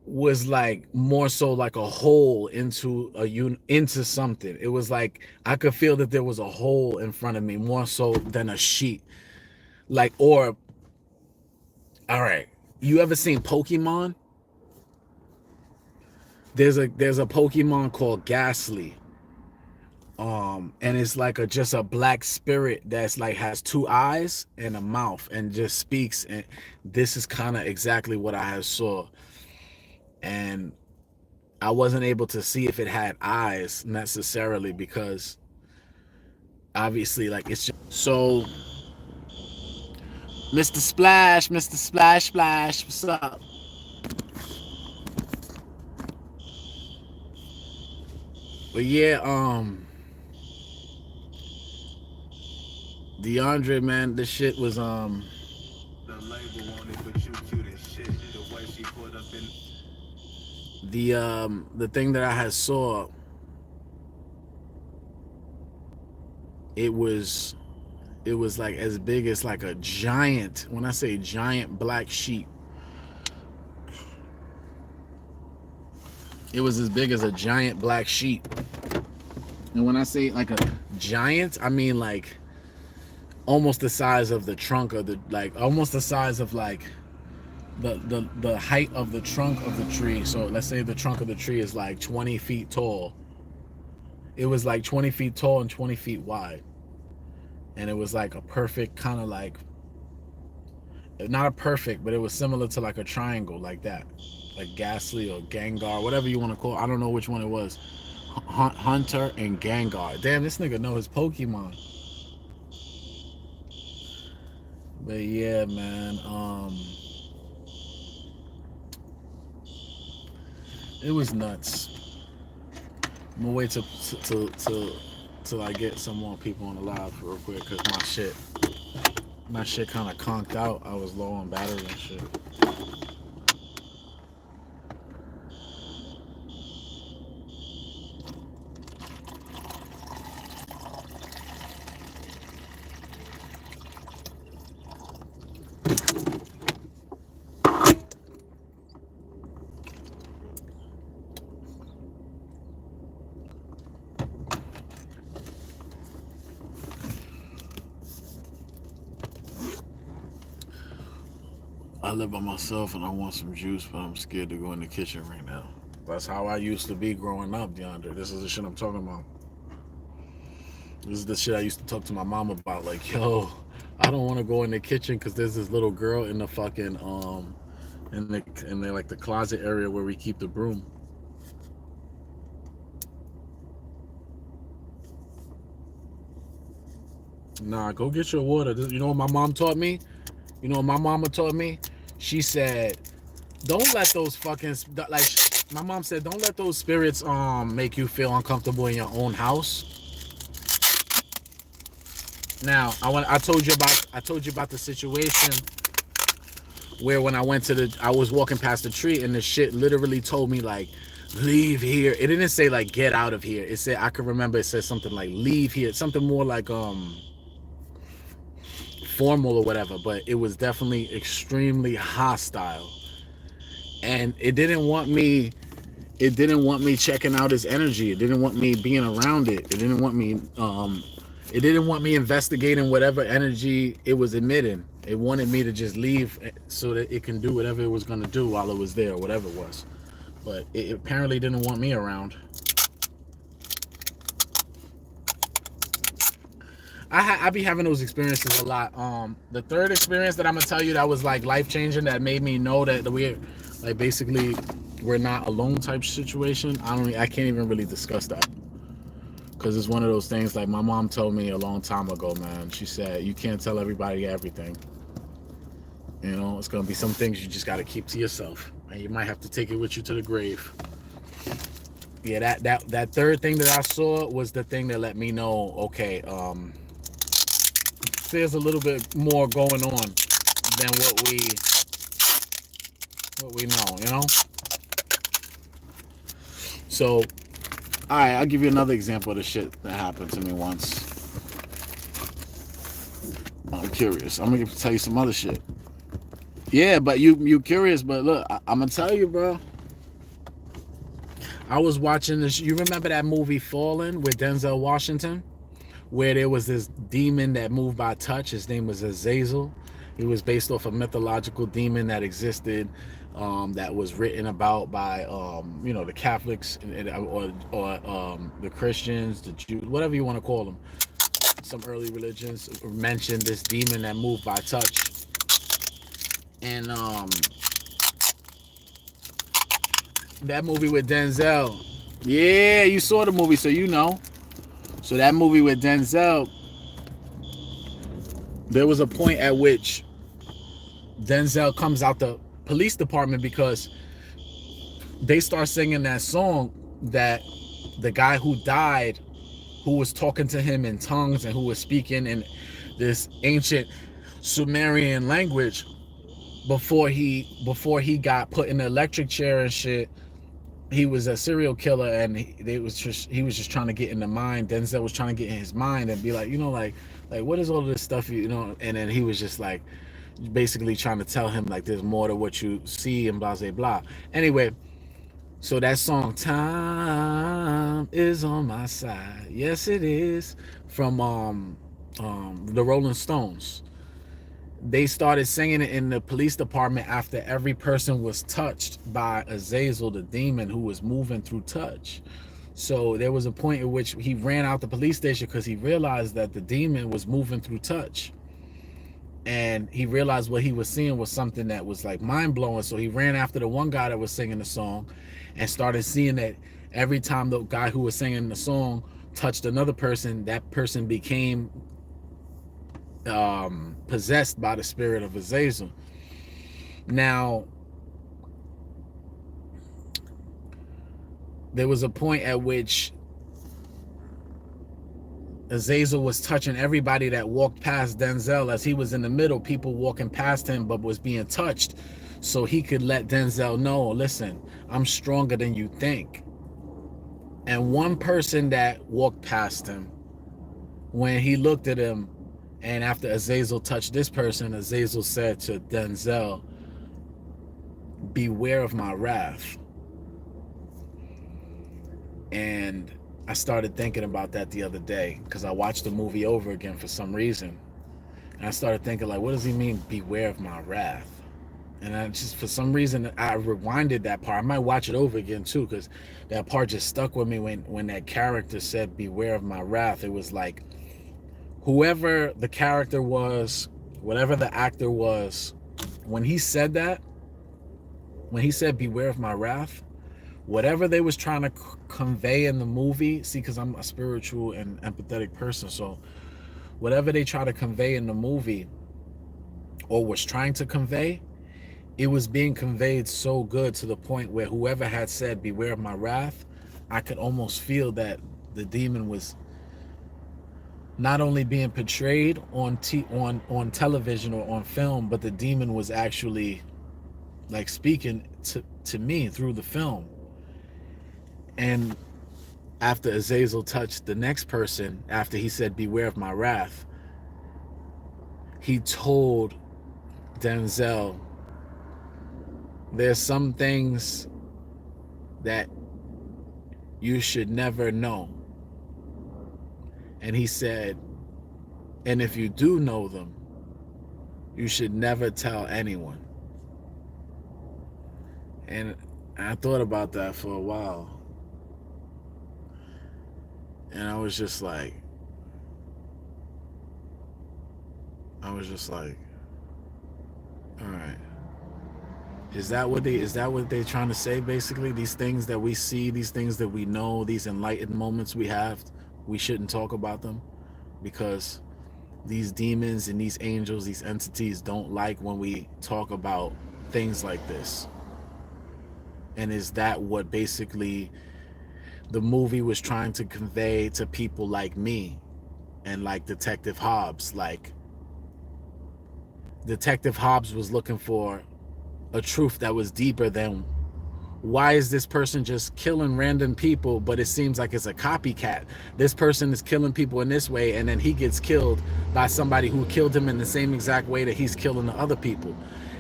was like more so like a hole into something. It was like I could feel that there was a hole in front of me more so than a sheet. Like, or all right, you ever seen Pokemon? There's a Pokemon called Ghastly. And it's like just a black spirit that's like has two eyes and a mouth and just speaks, and this is kind of exactly what I saw. And I wasn't able to see if it had eyes necessarily, because obviously like it's just so. Mr. Splash, what's up? But yeah, DeAndre, man, this shit was the label on it, but you cute as shit. The way she put up in the thing that I had saw, it was it was like as big as like a giant, when I say giant black sheep, it was as big as a giant black sheep. And when I say like a giant, I mean like almost the size of the trunk of the, like almost the size of like the height of the trunk of the tree. So let's say the trunk of the tree is like 20 feet tall. It was like 20 feet tall and 20 feet wide. And it was like a perfect kind of like, not a perfect, but it was similar to like a triangle like that. Like Ghastly or Gengar, whatever you want to call it. I don't know which one it was. Hunter and Gengar. Damn, this nigga know his Pokemon. But yeah, man. It was nuts. I'm gonna wait till I get some more people on the live real quick, cause my shit kind of conked out. I was low on battery and shit. I live by myself and I want some juice, but I'm scared to go in the kitchen right now. That's how I used to be growing up, DeAndre. This is the shit I'm talking about. This is the shit I used to talk to my mom about. Like, yo, I don't want to go in the kitchen because there's this little girl in the fucking in the like the closet area where we keep the broom. Nah, go get your water. You know what my mom taught me? You know what my mama taught me? She said, "Don't let those fucking like." My mom said, "Don't let those spirits make you feel uncomfortable in your own house." Now, I told you about the situation where when I went to I was walking past the tree and the shit literally told me like, leave here. It didn't say like get out of here. It said, I can remember it said something like leave here, something more like formal or whatever, but it was definitely extremely hostile. And it didn't want me checking out his energy. It didn't want me being around it. It didn't want me investigating whatever energy it was emitting. It wanted me to just leave so that it can do whatever it was going to do while it was there, whatever it was. But it apparently didn't want me around. I be having those experiences a lot. The third experience that I'm gonna tell you that was like life changing, that made me know that we like basically we're not alone type situation. I can't even really discuss that because it's one of those things. Like my mom told me a long time ago, man. She said you can't tell everybody everything. You know, it's gonna be some things you just gotta keep to yourself, and you might have to take it with you to the grave. Yeah, that third thing that I saw was the thing that let me know. Okay, there's a little bit more going on than what we know. You know. So, all right, I'll give you another example of the shit that happened to me once. I'm curious. I'm gonna tell you some other shit. Yeah, but you curious, but look, I'm gonna tell you, bro. I was watching this. You remember that movie Fallen with Denzel Washington, where there was this demon that moved by touch. His name was Azazel. He was based off a mythological demon that existed, that was written about by the Catholics or the Christians, the Jews, whatever you want to call them. Some early religions mentioned this demon that moved by touch, and that movie with Denzel. Yeah, you saw the movie, so you know. So that movie with Denzel, there was a point at which Denzel comes out the police department because they start singing that song that the guy who died, who was talking to him in tongues and who was speaking in this ancient Sumerian language before he got put in the electric chair and shit. He was a serial killer, and he was just trying to get in the mind. Denzel was trying to get in his mind and be like, like what is all this stuff, And then he was just like, basically trying to tell him like there's more to what you see and blah blah blah. Anyway, so that song "Time Is on My Side," yes it is, from the Rolling Stones. They started singing it in the police department after every person was touched by Azazel, the demon who was moving through touch. So there was a point at which he ran out the police station because he realized that the demon was moving through touch. And he realized what he was seeing was something that was like mind-blowing. So he ran after the one guy that was singing the song and started seeing that every time the guy who was singing the song touched another person, that person became possessed by the spirit of Azazel. Now, there was a point at which Azazel was touching everybody that walked past Denzel. As he was in the middle, people walking past him but was being touched, so he could let Denzel know, listen, I'm stronger than you think. And one person that walked past him, when he looked at him, and after Azazel touched this person, Azazel said to Denzel, beware of my wrath. And I started thinking about that the other day because I watched the movie over again for some reason. And I started thinking, like, what does he mean, beware of my wrath? And I just, for some reason, I rewinded that part. I might watch it over again too, because that part just stuck with me when that character said, beware of my wrath. It was like, whoever the character was, whatever the actor was, when he said that, when he said, beware of my wrath, whatever they was trying to convey in the movie, see, because I'm a spiritual and empathetic person, so whatever they try to convey in the movie or was trying to convey, it was being conveyed so good to the point where whoever had said, beware of my wrath, I could almost feel that the demon was not only being portrayed on on television or on film, but the demon was actually like speaking to me through the film. And after Azazel touched the next person, after he said, beware of my wrath, he told Denzel, there's some things that you should never know. And he said, and if you do know them, you should never tell anyone. And I thought about that for a while. And I was just like, all right. Is that what they're trying to say basically? These things that we see, these things that we know, these enlightened moments we have, we shouldn't talk about them because these demons and these angels, these entities don't like when we talk about things like this. And is that what basically the movie was trying to convey to people like me and like Detective Hobbs? Like, Detective Hobbs was looking for a truth that was deeper than, why is this person just killing random people, but it seems like it's a copycat. This person is killing people in this way, and then he gets killed by somebody who killed him in the same exact way that he's killing the other people.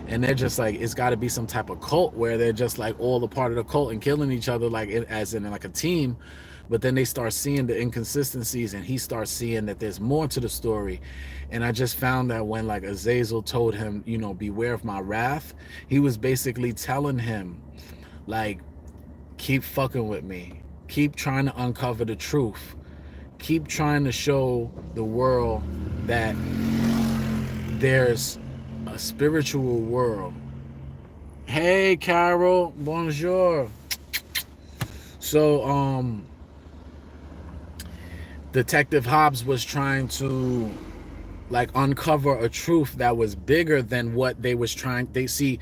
And they're just like, it's got to be some type of cult where they're just like all a part of the cult and killing each other, like as in like a team. But then they start seeing the inconsistencies, and he starts seeing that there's more to the story. And I just found that when like Azazel told him, you know, beware of my wrath, he was basically telling him, like, keep fucking with me. Keep trying to uncover the truth. Keep trying to show the world that there's a spiritual world. Hey, Carol. Bonjour. So, Detective Hobbs was trying to like uncover a truth that was bigger than what they was trying. They see,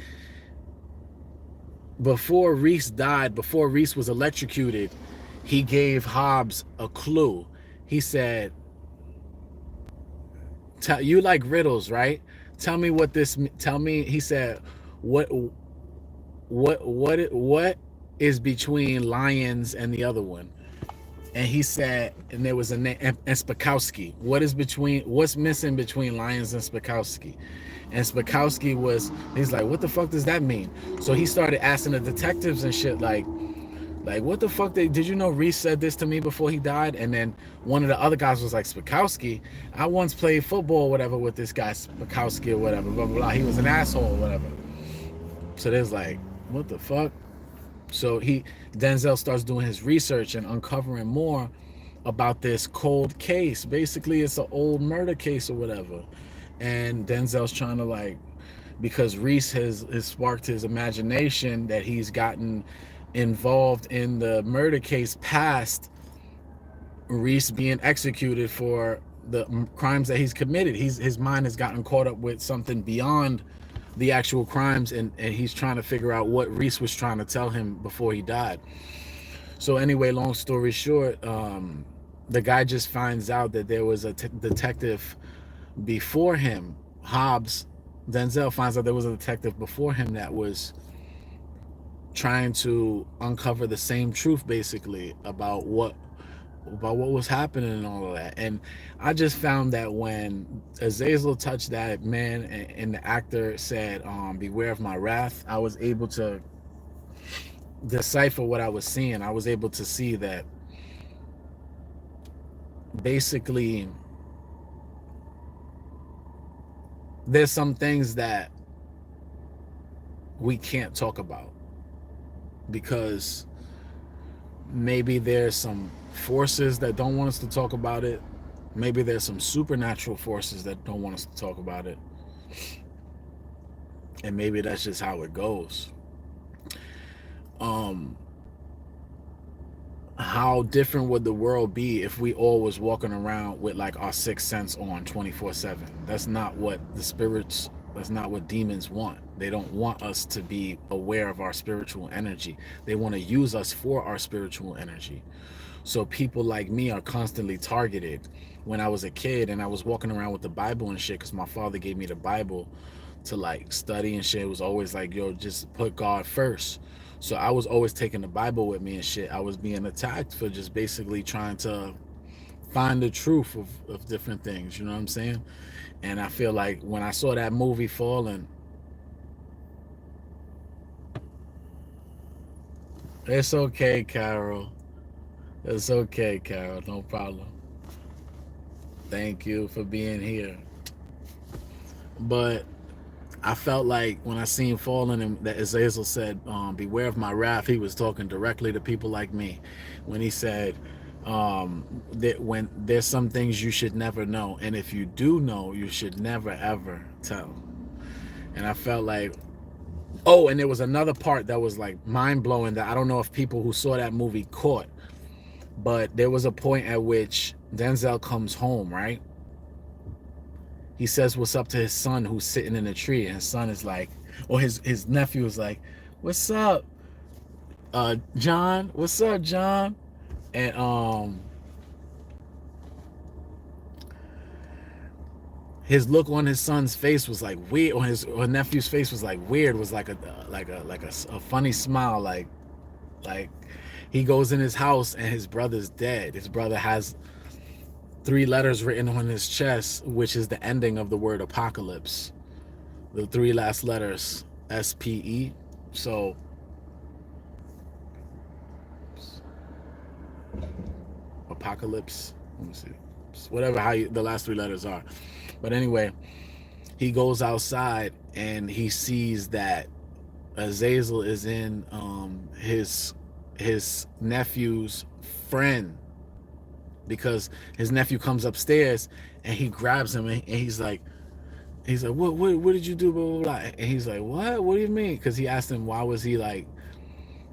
before Reese died, before Reese was electrocuted, he gave Hobbs a clue. He said, you like riddles, right? Tell me what this, tell me, he said, what is between lions and the other one? And he said, and there was a name, and Spakowski. What's missing between lions and Spakowski? And Spakowski he's like, what the fuck does that mean? So he started asking the detectives and shit, like what the fuck, did you know Reese said this to me before he died? And then one of the other guys was like, Spakowski, I once played football or whatever with this guy Spakowski or whatever, blah, blah, blah. He was an asshole or whatever. So there's like, what the fuck? So Denzel starts doing his research and uncovering more about this cold case. Basically, it's an old murder case or whatever. And Denzel's trying to, like, because Reese has sparked his imagination that he's gotten involved in the murder case past Reese being executed for the crimes that he's committed. His mind has gotten caught up with something beyond the actual crimes, and he's trying to figure out what Reese was trying to tell him before he died. So anyway, long story short, the guy just finds out that there was a detective before him. Hobbs, Denzel finds out there was a detective before him that was trying to uncover the same truth, basically, about what was happening and all of that. And I just found that when Azazel touched that man, and the actor said, "Beware of my wrath," I was able to decipher what I was seeing. I was able to see that basically there's some things that we can't talk about because maybe there's some forces that don't want us to talk about it. Maybe there's some supernatural forces that don't want us to talk about it. And maybe that's just how it goes. Um, how different would the world be if we all was walking around with like our sixth sense on 24/7? That's not what the spirits, that's not what demons want. They don't want us to be aware of our spiritual energy. They want to use us for our spiritual energy. So people like me are constantly targeted. When I was a kid and I was walking around with the Bible and shit, because my father gave me the Bible to like study and shit, it was always like, yo, just put God first. So I was always taking the Bible with me and shit. I was being attacked for just basically trying to find the truth of different things. You know what I'm saying? And I feel like when I saw that movie Fallen, it's okay, Carol. It's okay, Carol. No problem. Thank you for being here. But I felt like when I seen Fallen and that Azazel said, "Beware of my wrath," he was talking directly to people like me. When he said that when there's some things you should never know, and if you do know, you should never ever tell. And I felt like, oh, and there was another part that was like mind blowing that I don't know if people who saw that movie caught, but there was a point at which Denzel comes home, right? He says what's up to his son who's sitting in a tree, and his son is like, or his nephew is like, "What's up, John? What's up, John?" And his look on his son's face was like weird. On his nephew's face was like weird. Was like a funny smile. Like he goes in his house and his brother's dead. His brother has three letters written on his chest, which is the ending of the word apocalypse. The three last letters, SPE. So apocalypse. Let me see. Whatever how the last three letters are. But anyway, he goes outside and he sees that Azazel is in his nephew's friend, because his nephew comes upstairs and he grabs him and he's like, what did you do, blah, blah, blah. And he's like, what do you mean? Because he asked him why was he like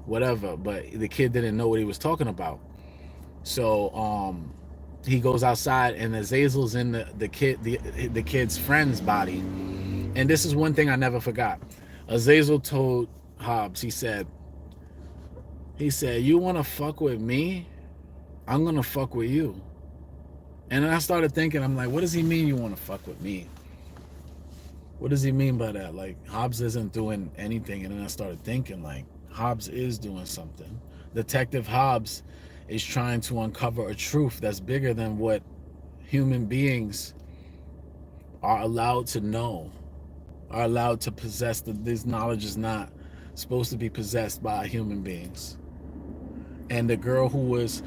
whatever, but the kid didn't know what he was talking about. So he goes outside and Azazel's in the kid's friend's body. And this is one thing I never forgot. Azazel told Hobbs, he said, "You want to fuck with me? I'm gonna fuck with you." And then I started thinking, I'm like, what does he mean you want to fuck with me? What does he mean by that? Like, Hobbs isn't doing anything. And then I started thinking, like, Hobbs is doing something. Detective Hobbs is trying to uncover a truth that's bigger than what human beings are allowed to know, are allowed to possess. This knowledge is not supposed to be possessed by human beings. And the girl whose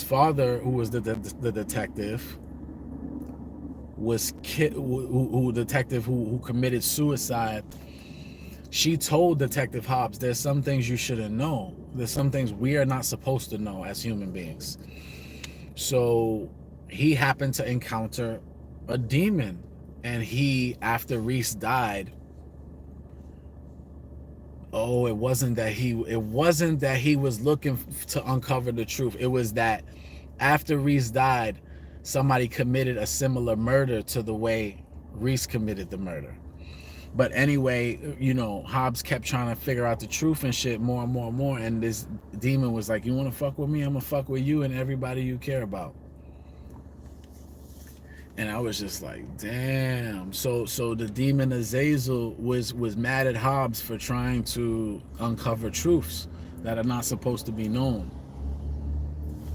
father, who was the detective, was who detective who committed suicide. She told Detective Hobbs, "There's some things you shouldn't know. There's some things we are not supposed to know as human beings." So he happened to encounter a demon, and after Reese died, it wasn't that he was looking to uncover the truth. It was that after Reese died, somebody committed a similar murder to the way Reese committed the murder. But anyway, Hobbs kept trying to figure out the truth and shit more and more and more. And this demon was like, "You want to fuck with me? I'm gonna fuck with you and everybody you care about." And I was just like, damn. So the demon Azazel was mad at Hobbs for trying to uncover truths that are not supposed to be known.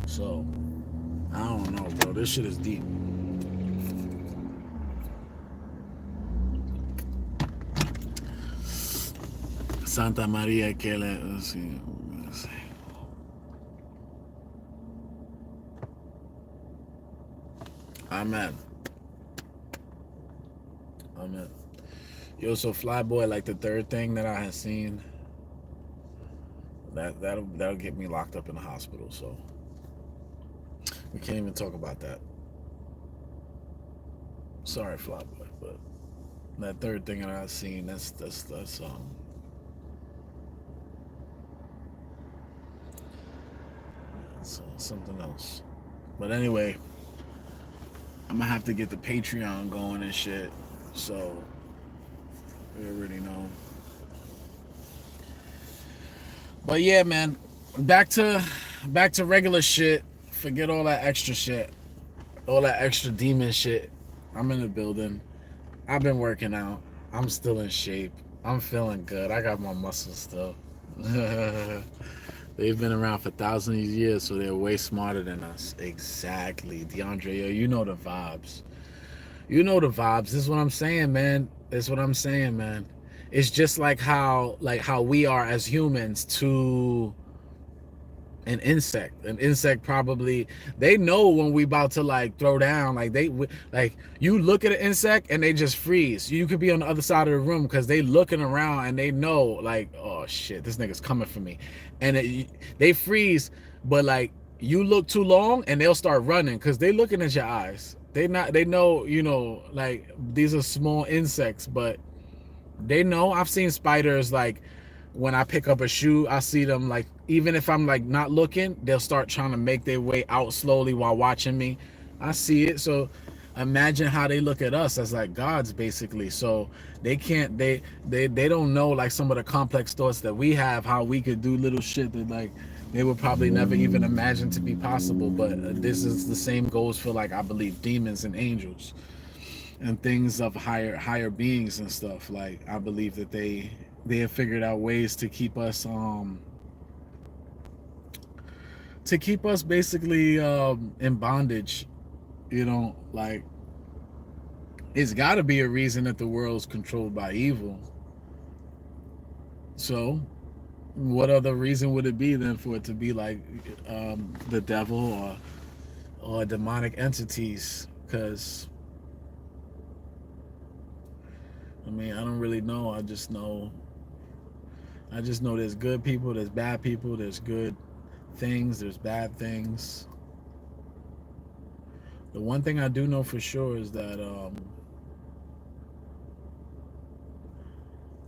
So I don't know, bro. This shit is deep. Santa Maria que le, let's see. Amen. Amen. Yo, so Flyboy, like the third thing that I had seen, that'll get me locked up in the hospital. So we can't even talk about that. Sorry, Flyboy, but that third thing that I've seen, that's something else. But anyway, I'm gonna have to get the Patreon going and shit. So we already know. But yeah, man, back to regular shit. Forget all that extra shit, all that extra demon shit. I'm in the building. I've been working out. I'm still in shape. I'm feeling good. I got my muscles still. They've been around for thousands of years, so they're way smarter than us. Exactly. DeAndre, you know the vibes. You know the vibes. This is what I'm saying, man. This is what I'm saying, man. It's just like how we are as humans to an insect. An insect probably, they know when we about to like throw down. Like you look at an insect and they just freeze. You could be on the other side of the room because they looking around and they know like, oh shit, this nigga's coming for me, and they freeze. But like you look too long and they'll start running because they looking at your eyes. They know, like these are small insects, but they know. I've seen spiders, like when I pick up a shoe, I see them, like even if I'm like not looking, they'll start trying to make their way out slowly while watching me. I see it. So imagine how they look at us as like gods, basically. So they can't, they don't know like some of the complex thoughts that we have, how we could do little shit that like they would probably never even imagine to be possible. But this is the same goes for, like, I believe demons and angels and things of higher beings and stuff. Like I believe that they have figured out ways to keep us basically in bondage. Like it's got to be a reason that the world's controlled by evil. So what other reason would it be then for it to be like the devil or demonic entities? Because I mean, I don't really know. I just know there's good people, there's bad people, there's good things, there's bad things. The one thing I do know for sure is that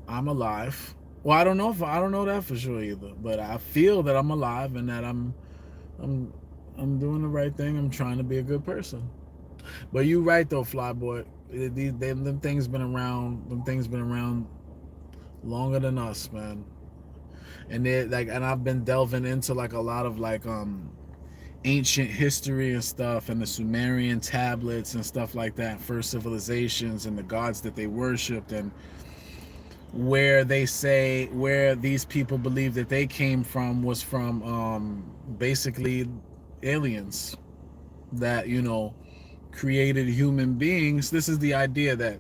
I'm alive. Well, I don't know that for sure either, but I feel that I'm alive and that I'm I'm doing the right thing. I'm trying to be a good person. But you right though, Flyboy. Them things been around. Them things been around longer than us, man. And they like, and I've been delving into like a lot of like ancient history and stuff, and the Sumerian tablets and stuff like that, first civilizations and the gods that they worshipped, and where these people believe that they came from was from basically aliens that created human beings. This is the idea that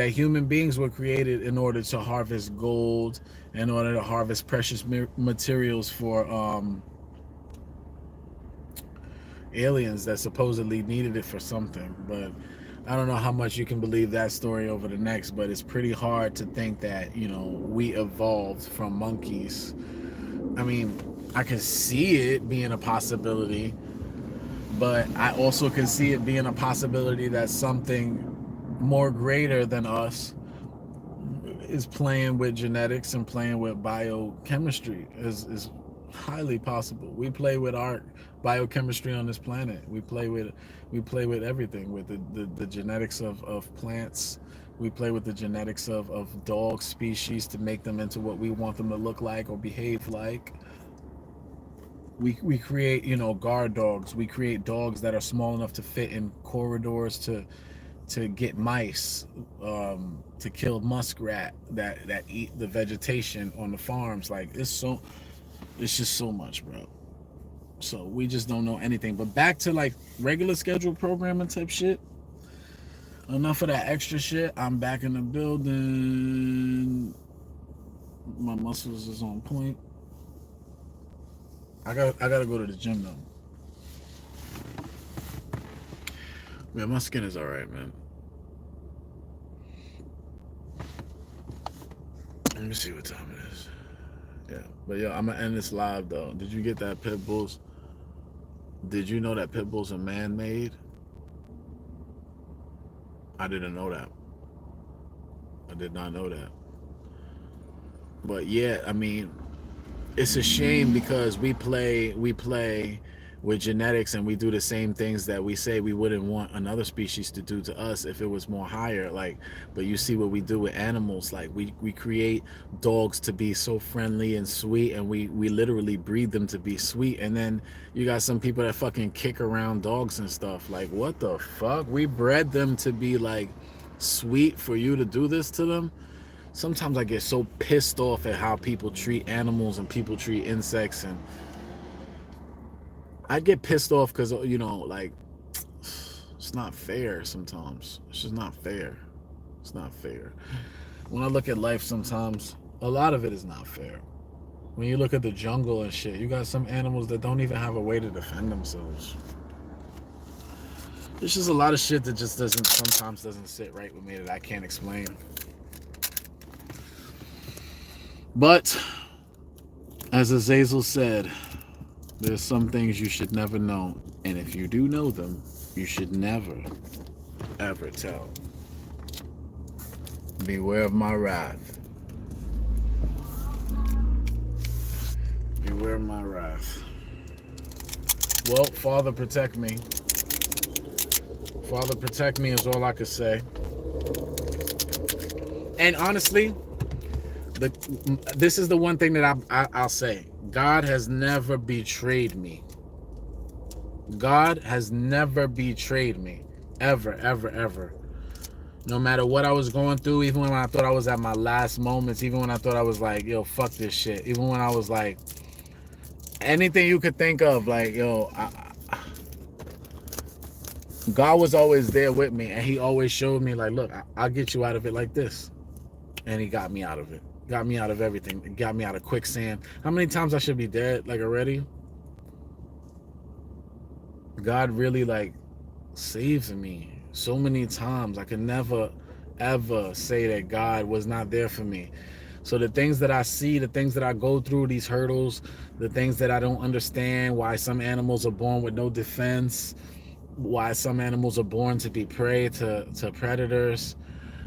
human beings were created in order to harvest gold, in order to harvest precious materials for aliens that supposedly needed it for something. But I don't know how much you can believe that story over the next, but it's pretty hard to think that we evolved from monkeys. I mean, I can see it being a possibility, but I also can see it being a possibility that something more greater than us is playing with genetics and playing with biochemistry. Is highly possible. We play with our biochemistry on this planet. We play with everything, with the genetics of plants, We play with the genetics of dog species to make them into what we want them to look like or behave like. We create, guard dogs. We create dogs that are small enough to fit in corridors to get mice, to kill muskrat that eat the vegetation on the farms. Like it's just so much, bro. So we just don't know anything. But back to like regular scheduled programming type shit. Enough of that extra shit. I'm back in the building. My muscles is on point. I gotta go to the gym though. Yeah, my skin is alright, man. Let me see what time it is. Yeah, but yo, I'm gonna end this live though. Did you get that pit bulls? Did you know that pit bulls are man-made? I didn't know that. I did not know that. But yeah, I mean, it's a shame because we play with genetics and we do the same things that we say we wouldn't want another species to do to us if it was more higher. Like, but you see what we do with animals. Like we create dogs to be so friendly and sweet, and we literally breed them to be sweet. And then you got some people that fucking kick around dogs and stuff. Like, what the fuck? We bred them to be like sweet for you to do this to them. Sometimes I get so pissed off at how people treat animals and people treat insects, and I get pissed off because like it's not fair. Sometimes it's just not fair. It's not fair. When I look at life, sometimes a lot of it is not fair. When you look at the jungle and shit, you got some animals that don't even have a way to defend themselves. There's just a lot of shit that just doesn't sit right with me that I can't explain. But as Azazel said, there's some things you should never know, and if you do know them, you should never, ever tell. Beware of my wrath. Beware of my wrath. Well, Father, protect me. Father, protect me is all I could say. And honestly, this is the one thing that I'll say. God has never betrayed me. God has never betrayed me. Ever, ever, ever. No matter what I was going through, even when I thought I was at my last moments, even when I thought I was like, yo, fuck this shit. Even when I was like, anything you could think of, like, yo, God was always there with me. And he always showed me, like, look, I'll get you out of it like this. And he got me out of it. Got me out of everything. Got me out of quicksand. How many times I should be dead, like, already? God really, like, saves me so many times. I can never, ever say that God was not there for me. So the things that I see, the things that I go through, these hurdles, the things that I don't understand, why some animals are born with no defense, why some animals are born to be prey to predators,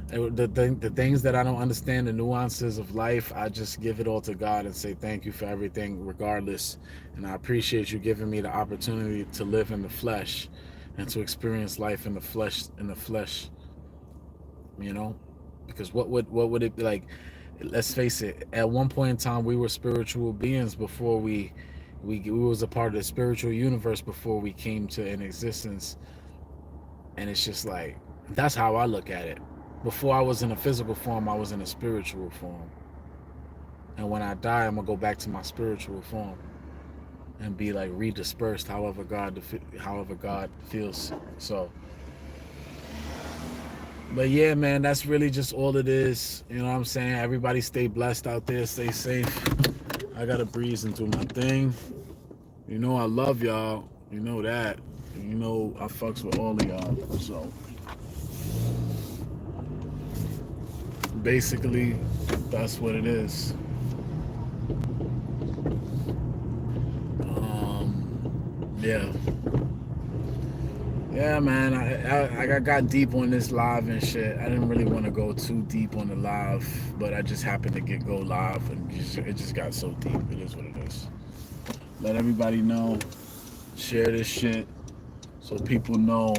the things that I don't understand, the nuances of life, I just give it all to God and say thank you for everything regardless. And I appreciate you giving me the opportunity to live in the flesh and to experience life in the flesh, because what would it be like? Let's face it, at one point in time we were spiritual beings before we was a part of the spiritual universe before we came to an existence. And it's just like, that's how I look at it. Before I was in a physical form, I was in a spiritual form. And when I die, I'm gonna go back to my spiritual form and be like redispersed however God feels. So, but yeah, man, that's really just all it is. You know what I'm saying? Everybody stay blessed out there, stay safe. I gotta breeze and do my thing. You know I love y'all. You know that. You know I fucks with all of y'all. So basically, that's what it is. Yeah. Yeah, man. I got deep on this live and shit. I didn't really want to go too deep on the live, but I just happened to go live, and it just got so deep. It is what it is. Let everybody know. Share this shit so people know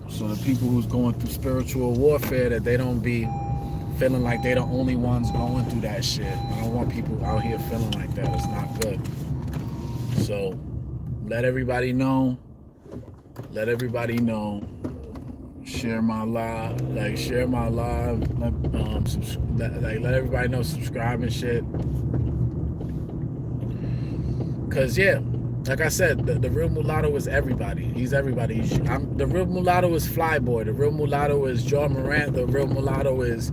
So the people who's going through spiritual warfare, that they don't be feeling like they the only ones going through that shit. I don't want people out here feeling like that. It's not good. So let everybody know. Let everybody know. Share my live, share my live. Let everybody know. Subscribe and shit. Cause yeah, like I said, the real mulatto is everybody. He's everybody. The real mulatto is Flyboy. The real mulatto is John Morant. The real mulatto is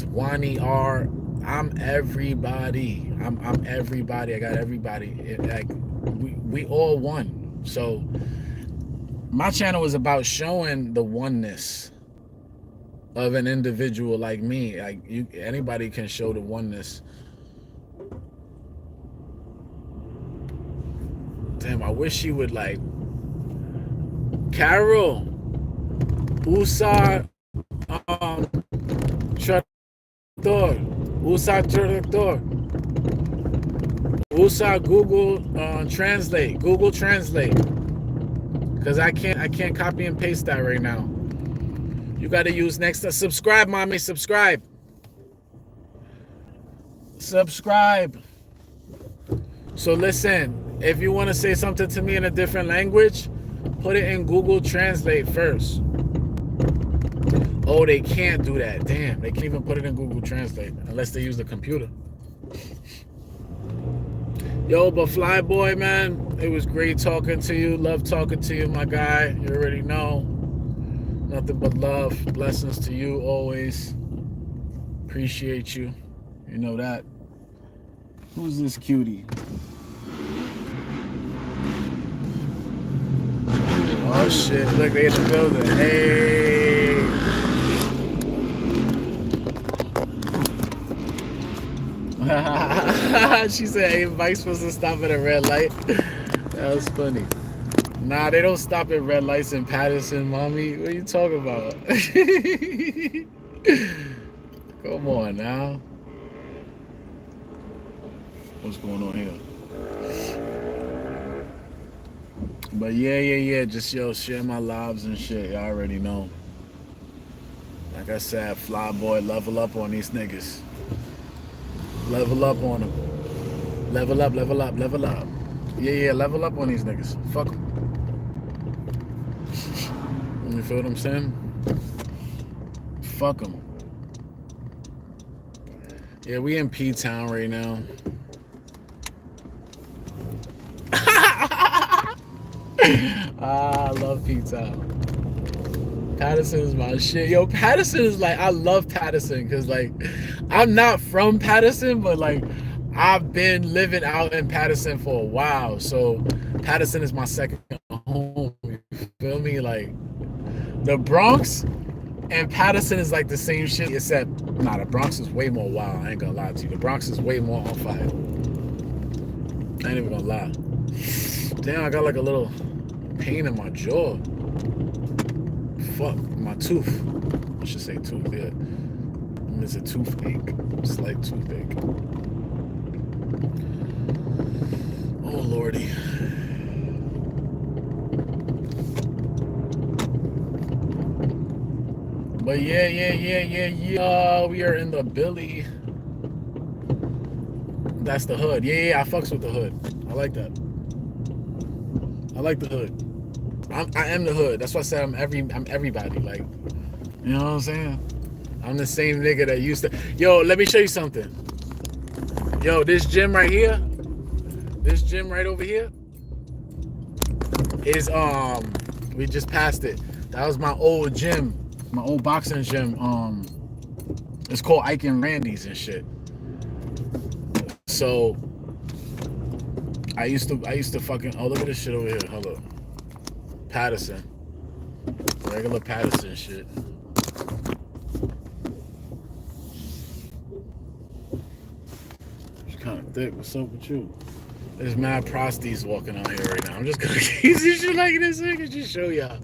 Wani R. I'm everybody. I'm everybody. I got everybody. We all one. So my channel is about showing the oneness of an individual like me. Like anybody can show the oneness. Damn, I wish she would Carol, Usa, traductor, Usa traductor, Usa Google Translate, Google Translate, because I can't copy and paste that right now. You got to use next to subscribe, mommy, subscribe. So listen. If you want to say something to me in a different language, put it in Google Translate first. Oh, they can't do that. Damn, they can't even put it in Google Translate unless they use the computer. Yo, but Flyboy, man, it was great talking to you. Love talking to you, my guy. You already know. Nothing but love. Blessings to you always. Appreciate you. You know that. Who's this cutie? Oh shit, look, they in the building. Hey. She said, hey, Mike's supposed to stop at a red light. That was funny. Nah, they don't stop at red lights in Patterson, mommy. What are you talking about? Come on now. What's going on here? But yeah. Just share my lives and shit. Y'all already know. Like I said, Flyboy, level up on these niggas. Level up on them. Level up. Yeah, level up on these niggas. Fuck them. You feel what I'm saying? Fuck them. Yeah, we in P-Town right now. I love P-Town. Patterson is my shit. Yo, Patterson is I love Patterson because I'm not from Patterson, but I've been living out in Patterson for a while. So Patterson is my second home. You feel me? The Bronx and Patterson is the same shit, except the Bronx is way more wild. I ain't gonna lie to you. The Bronx is way more on fire. I ain't even gonna lie. Damn, I got a little pain in my jaw. Fuck, my tooth. I should say tooth, yeah. It's a toothache. Slight toothache. Oh, Lordy. But yeah. We are in the Billy. That's the hood. Yeah, I fucks with the hood. I like that. I like the hood. I am the hood. That's why I said I'm everybody. You know what I'm saying? I'm the same nigga that used to. Yo, let me show you something. Yo, this gym right here. This gym right over here is we just passed it. That was my old gym, my old boxing gym. It's called Ike and Randy's and shit. So I used to fucking, oh, look at this shit over here. Hold up. Patterson. Regular Patterson shit. It's kind of thick. What's up with you? There's mad prosties walking out here right now. I'm just gonna keep this shit like this. I can just show y'all.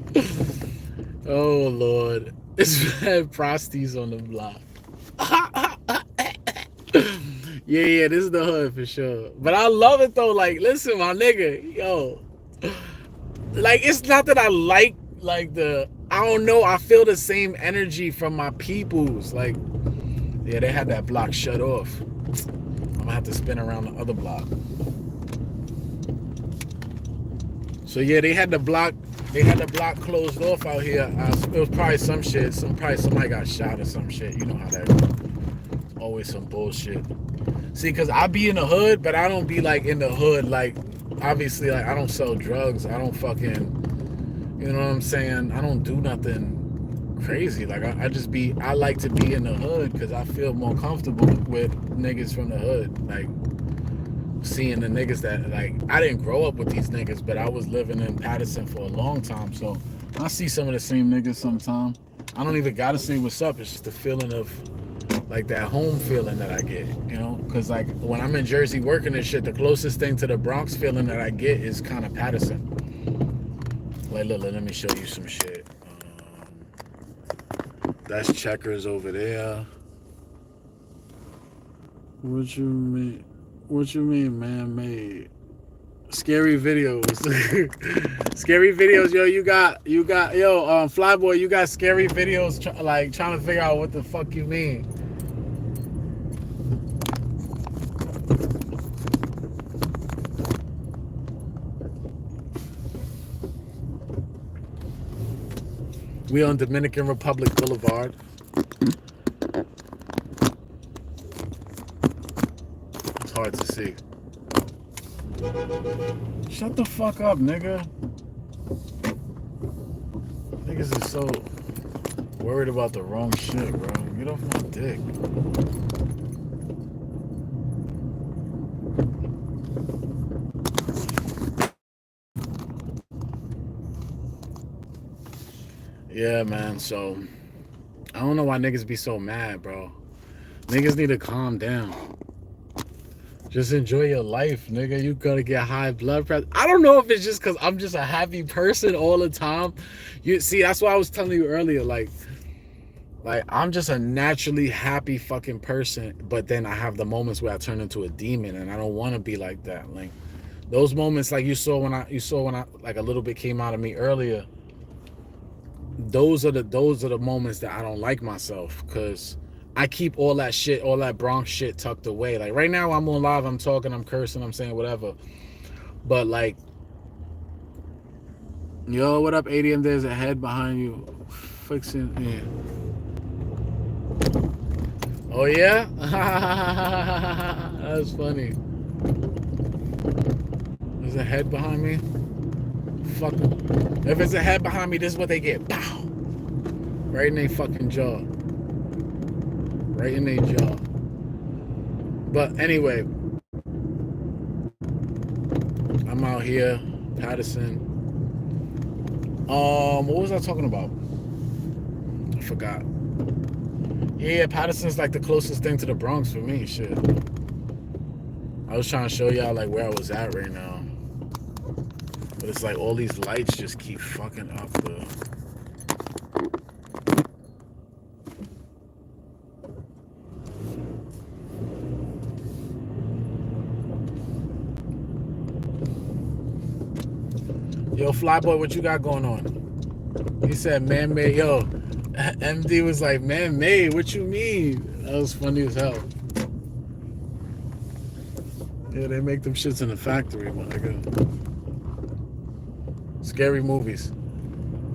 Oh, Lord. There's mad prosties on the block. Yeah, this is the hood for sure. But I love it though. Listen, my nigga, yo. It's not that I like don't know. I feel the same energy from my peoples. Like, yeah, they had that block shut off. I'm gonna have to spin around the other block. So yeah, they had the block closed off out here. It was probably some shit. Probably somebody got shot or some shit. You know how that goes. Always some bullshit. See, cause I be in the hood, but I don't be like in the hood. Like, obviously, like I don't sell drugs. I don't fucking, you know what I'm saying? I don't do nothing crazy. Like I like to be in the hood because I feel more comfortable with niggas from the hood. Like, seeing the niggas that, like, I didn't grow up with these niggas, but I was living in Patterson for a long time, so I see some of the same niggas sometimes. I don't even gotta say what's up. It's just the feeling of like that home feeling that I get, you know? Because like when I'm in Jersey working and shit, the closest thing to the Bronx feeling that I get is kind of Patterson. Like, look, let me show you some shit. That's Checkers over there. What you mean? What you mean, man-made? Scary videos. Scary videos, yo. You got, yo, Flyboy, you got scary videos, like trying to figure out what the fuck you mean. We on Dominican Republic Boulevard. It's hard to see. Shut the fuck up, nigga. Niggas is so worried about the wrong shit, bro. Get off my dick. Yeah, man, so I don't know why niggas be so mad, bro. Niggas need to calm down. Just enjoy your life, nigga. You gotta get high blood pressure. I don't know if it's just because I'm just a happy person all the time. You see, that's why I was telling you earlier, like I'm just a naturally happy fucking person, but then I have the moments where I turn into a demon, and I don't want to be like that. Like those moments, like you saw when I like a little bit came out of me earlier. Those are the moments that I don't like myself, because I keep all that shit, all that Bronx shit tucked away. Like right now I'm on live, I'm talking, I'm cursing, I'm saying whatever. But like, yo, what up, ADM? There's a head behind you. Fixing, yeah. Oh yeah? That's funny. There's a head behind me? Fuck. If it's a head behind me, this is what they get. Pow! Right in their fucking jaw. Right in their jaw. But anyway, I'm out here, Patterson. What was I talking about? I forgot. Yeah, Patterson's like the closest thing to the Bronx for me. Shit. I was trying to show y'all like where I was at right now. But it's like all these lights just keep fucking up the... Yo, Flyboy, what you got going on? He said man-made. Yo, MD was like, man-made, what you mean? That was funny as hell. Yeah, they make them shits in the factory, my nigga. Scary movies.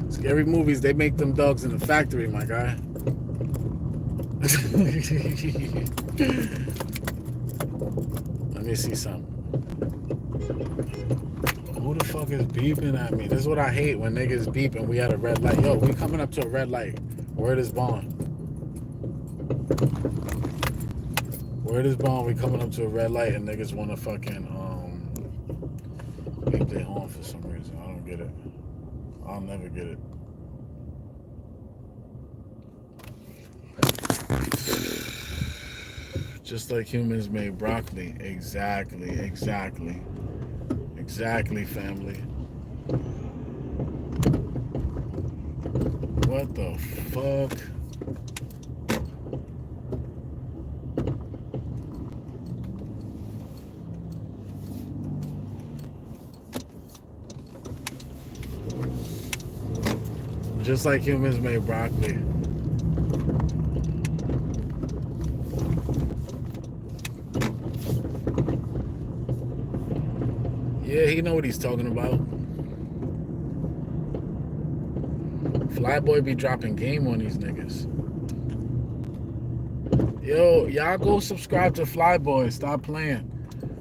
Scary movies, they make them dogs in the factory, my guy. Let me see something. Who the fuck is beeping at me? This is what I hate, when niggas beep and we at a red light. Yo, we coming up to a red light. Word is bond. Word is bond. We coming up to a red light and niggas want to fucking beep their horn for some reason. I don't get it. I'll never get it. Just like humans made broccoli. Exactly, exactly. Exactly, family. What the fuck? Just like humans made broccoli. Yeah, he know what he's talking about. Flyboy be dropping game on these niggas. Yo, y'all go subscribe to Flyboy. Stop playing.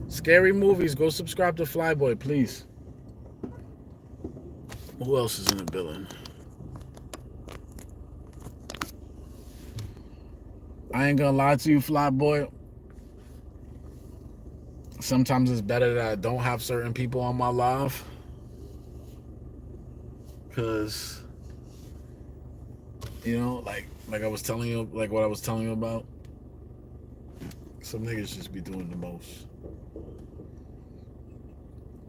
Scary movies. Go subscribe to Flyboy, please. Who else is in the building? I ain't gonna lie to you, Flyboy. Sometimes it's better that I don't have certain people on my live. Because, you know, like I was telling you, like what I was telling you about. Some niggas just be doing the most.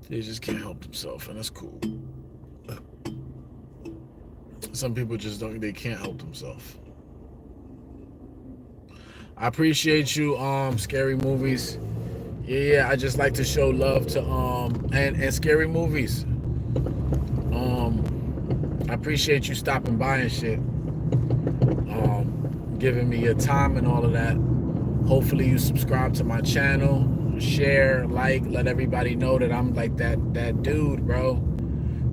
They just can't help themselves, and that's cool. Some people just don't, they can't help themselves. I appreciate you, Scary Movies. Yeah, I just like to show love to and Scary Movies. I appreciate you stopping by and shit. Giving me your time and all of that. Hopefully you subscribe to my channel, share, like, let everybody know that I'm like that dude, bro.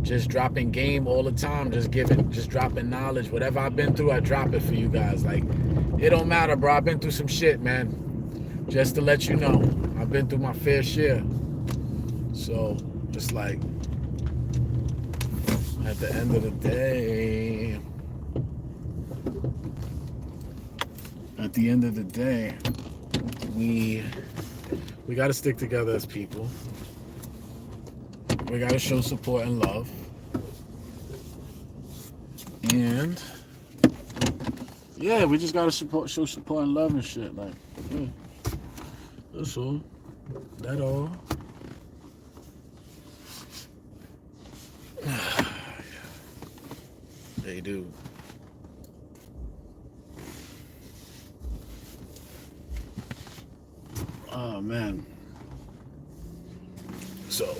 Just dropping game all the time, just dropping knowledge. Whatever I've been through, I drop it for you guys. Like, it don't matter, bro. I've been through some shit, man. Just to let you know, I've been through my fair share. So, just like, at the end of the day, we got to stick together as people. We got to show support and love. And yeah, we just got to show support and love and shit. Like, yeah. That's all. That all. They do. Oh man. So,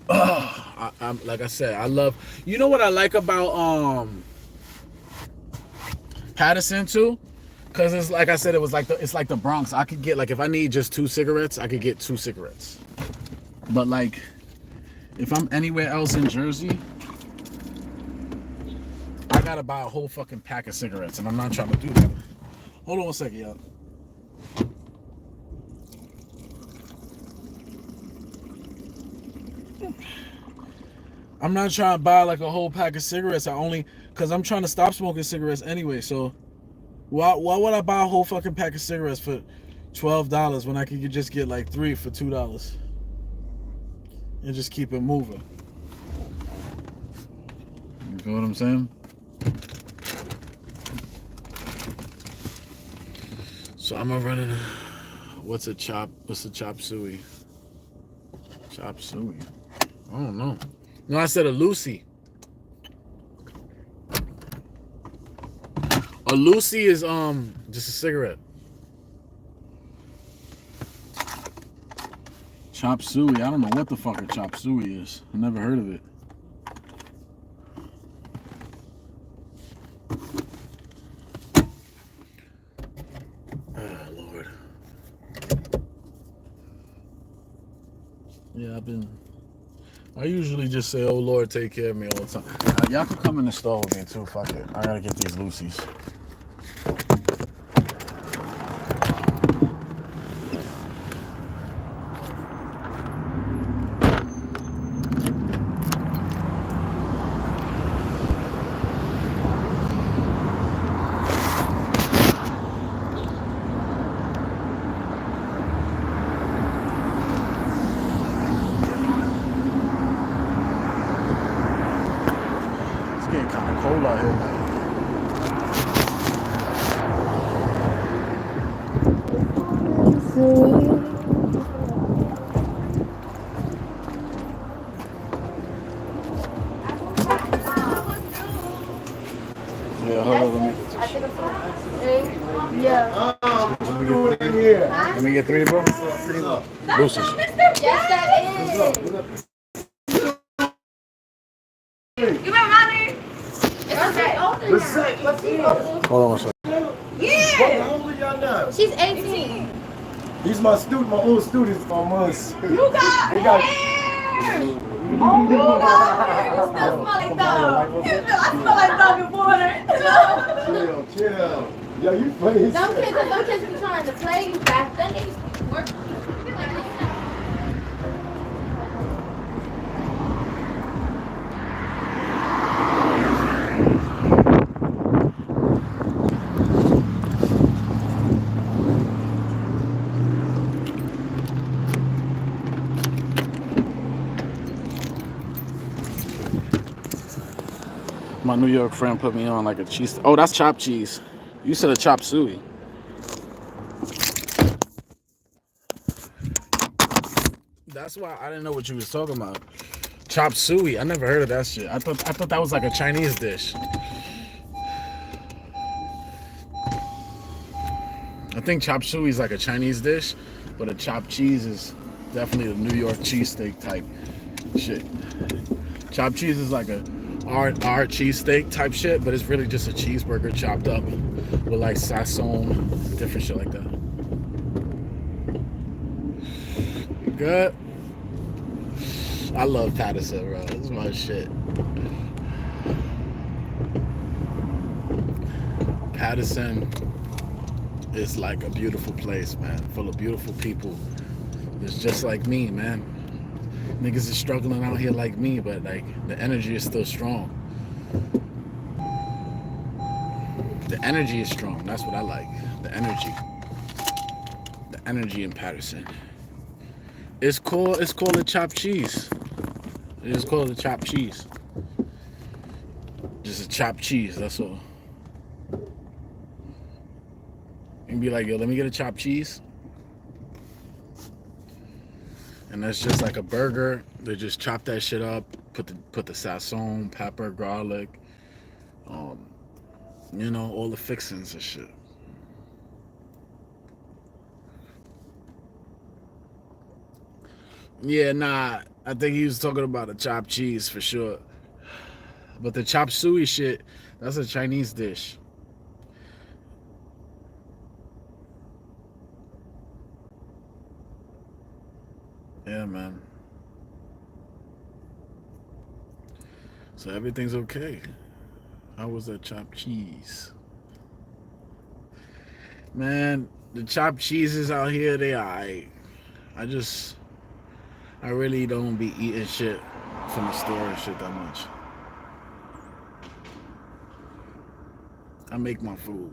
I'm like I said, I love. You know what I like about Patterson too, because it's like I said, it's like the Bronx. I could get, like, if I need just 2 cigarettes, I could get 2 cigarettes. But like, if I'm anywhere else in Jersey, I gotta buy a whole fucking pack of cigarettes, and I'm not trying to do that. Hold on 1 second, y'all. I'm not trying to buy like a whole pack of cigarettes. Because I'm trying to stop smoking cigarettes anyway. So why would I buy a whole fucking pack of cigarettes for $12 when I could just get like 3 for $2 and just keep it moving? You feel what I'm saying? So I'm gonna run in. What's a chop suey? Chop suey. I don't know. No, I said a Lucy. A Lucy is just a cigarette. Chop suey. I don't know what the fuck a chop suey is. I never heard of it. Oh Lord. Yeah, I usually just say, "Oh Lord, take care of me" all the time. Y'all can come in the store with me too. Fuck it. I gotta get these Lucy's. Cold out here, man. Yeah, hold on, let me get 3, bro. Boosters. Yes, that is. Give me money. Hold on one second. Yeah. How old are y'all now? She's 18. These my old students from us. You got hair. Oh, you still smell like dog. I smell like dog and water. Chill. Yo, you funny. Some kids be trying to play you back then. They used to work. My New York friend put me on like a cheese. Oh, that's chopped cheese. You said a chop suey. That's why I didn't know what you was talking about. Chop suey. I never heard of that shit. I thought that was like a Chinese dish. I think chop suey is like a Chinese dish, but a chopped cheese is definitely a New York cheesesteak type shit. Chopped cheese is like a our cheesesteak type shit, but it's really just a cheeseburger chopped up with like sazon, different shit like that. Good. I love Patterson, bro. This is my shit. Patterson is like a beautiful place, man. Full of beautiful people. It's just like me, man. Niggas is struggling out here like me, but like the energy is still strong. The energy is strong. That's what I like. The energy. The energy in Patterson. It's called a chopped cheese. It is called a chopped cheese. Just a chopped cheese, that's all. And be like, yo, let me get a chopped cheese. And that's just like a burger. They just chop that shit up, put the sazon, pepper, garlic, you know, all the fixings and shit. Yeah, nah, I think he was talking about a chopped cheese for sure. But the chop suey shit, that's a Chinese dish. Yeah, man. So everything's okay. How was that chopped cheese? Man, the chopped cheeses out here, they alright. I really don't be eating shit from the store and shit that much. I make my food.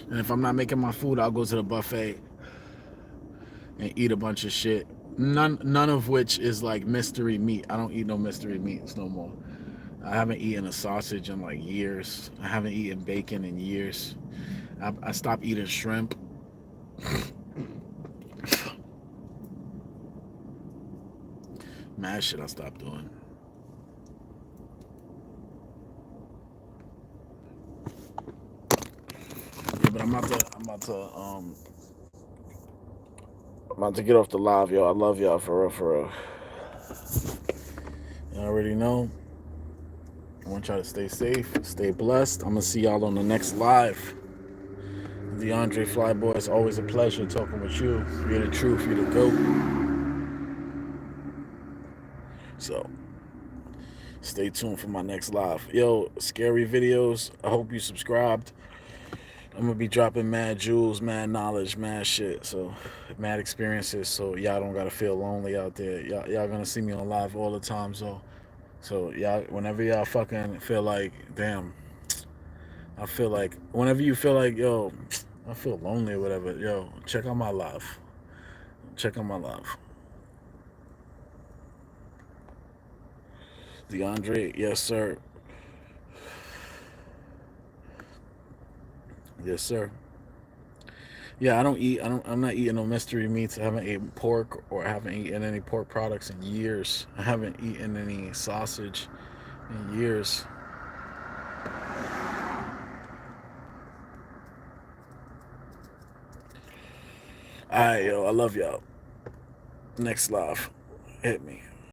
And if I'm not making my food, I'll go to the buffet and eat a bunch of shit. None of which is like mystery meat. I don't eat no mystery meats no more. I haven't eaten a sausage in like years. I haven't eaten bacon in years. I stopped eating shrimp. Mad shit I stopped doing. Yeah, but I'm about to get off the live, y'all. I love y'all for real, for real. You already know. I want y'all to stay safe, stay blessed. I'm gonna see y'all on the next live. DeAndre Flyboy, it's always a pleasure talking with you. You're the truth, you're the GOAT. So, stay tuned for my next live. Yo, scary videos. I hope you subscribed. I'm gonna be dropping mad jewels, mad knowledge, mad shit. So, mad experiences. So y'all don't gotta feel lonely out there. Y'all gonna see me on live all the time. So y'all, whenever y'all fucking feel like, damn, I feel like, whenever you feel like, yo, I feel lonely or whatever, yo, check out my live. Check out my live. DeAndre, yes sir. Yes sir. Yeah, I'm not eating no mystery meats. I haven't eaten pork, or I haven't eaten any pork products in years. I haven't eaten any sausage in years. Alright, yo, I love y'all. Next live. Hit me.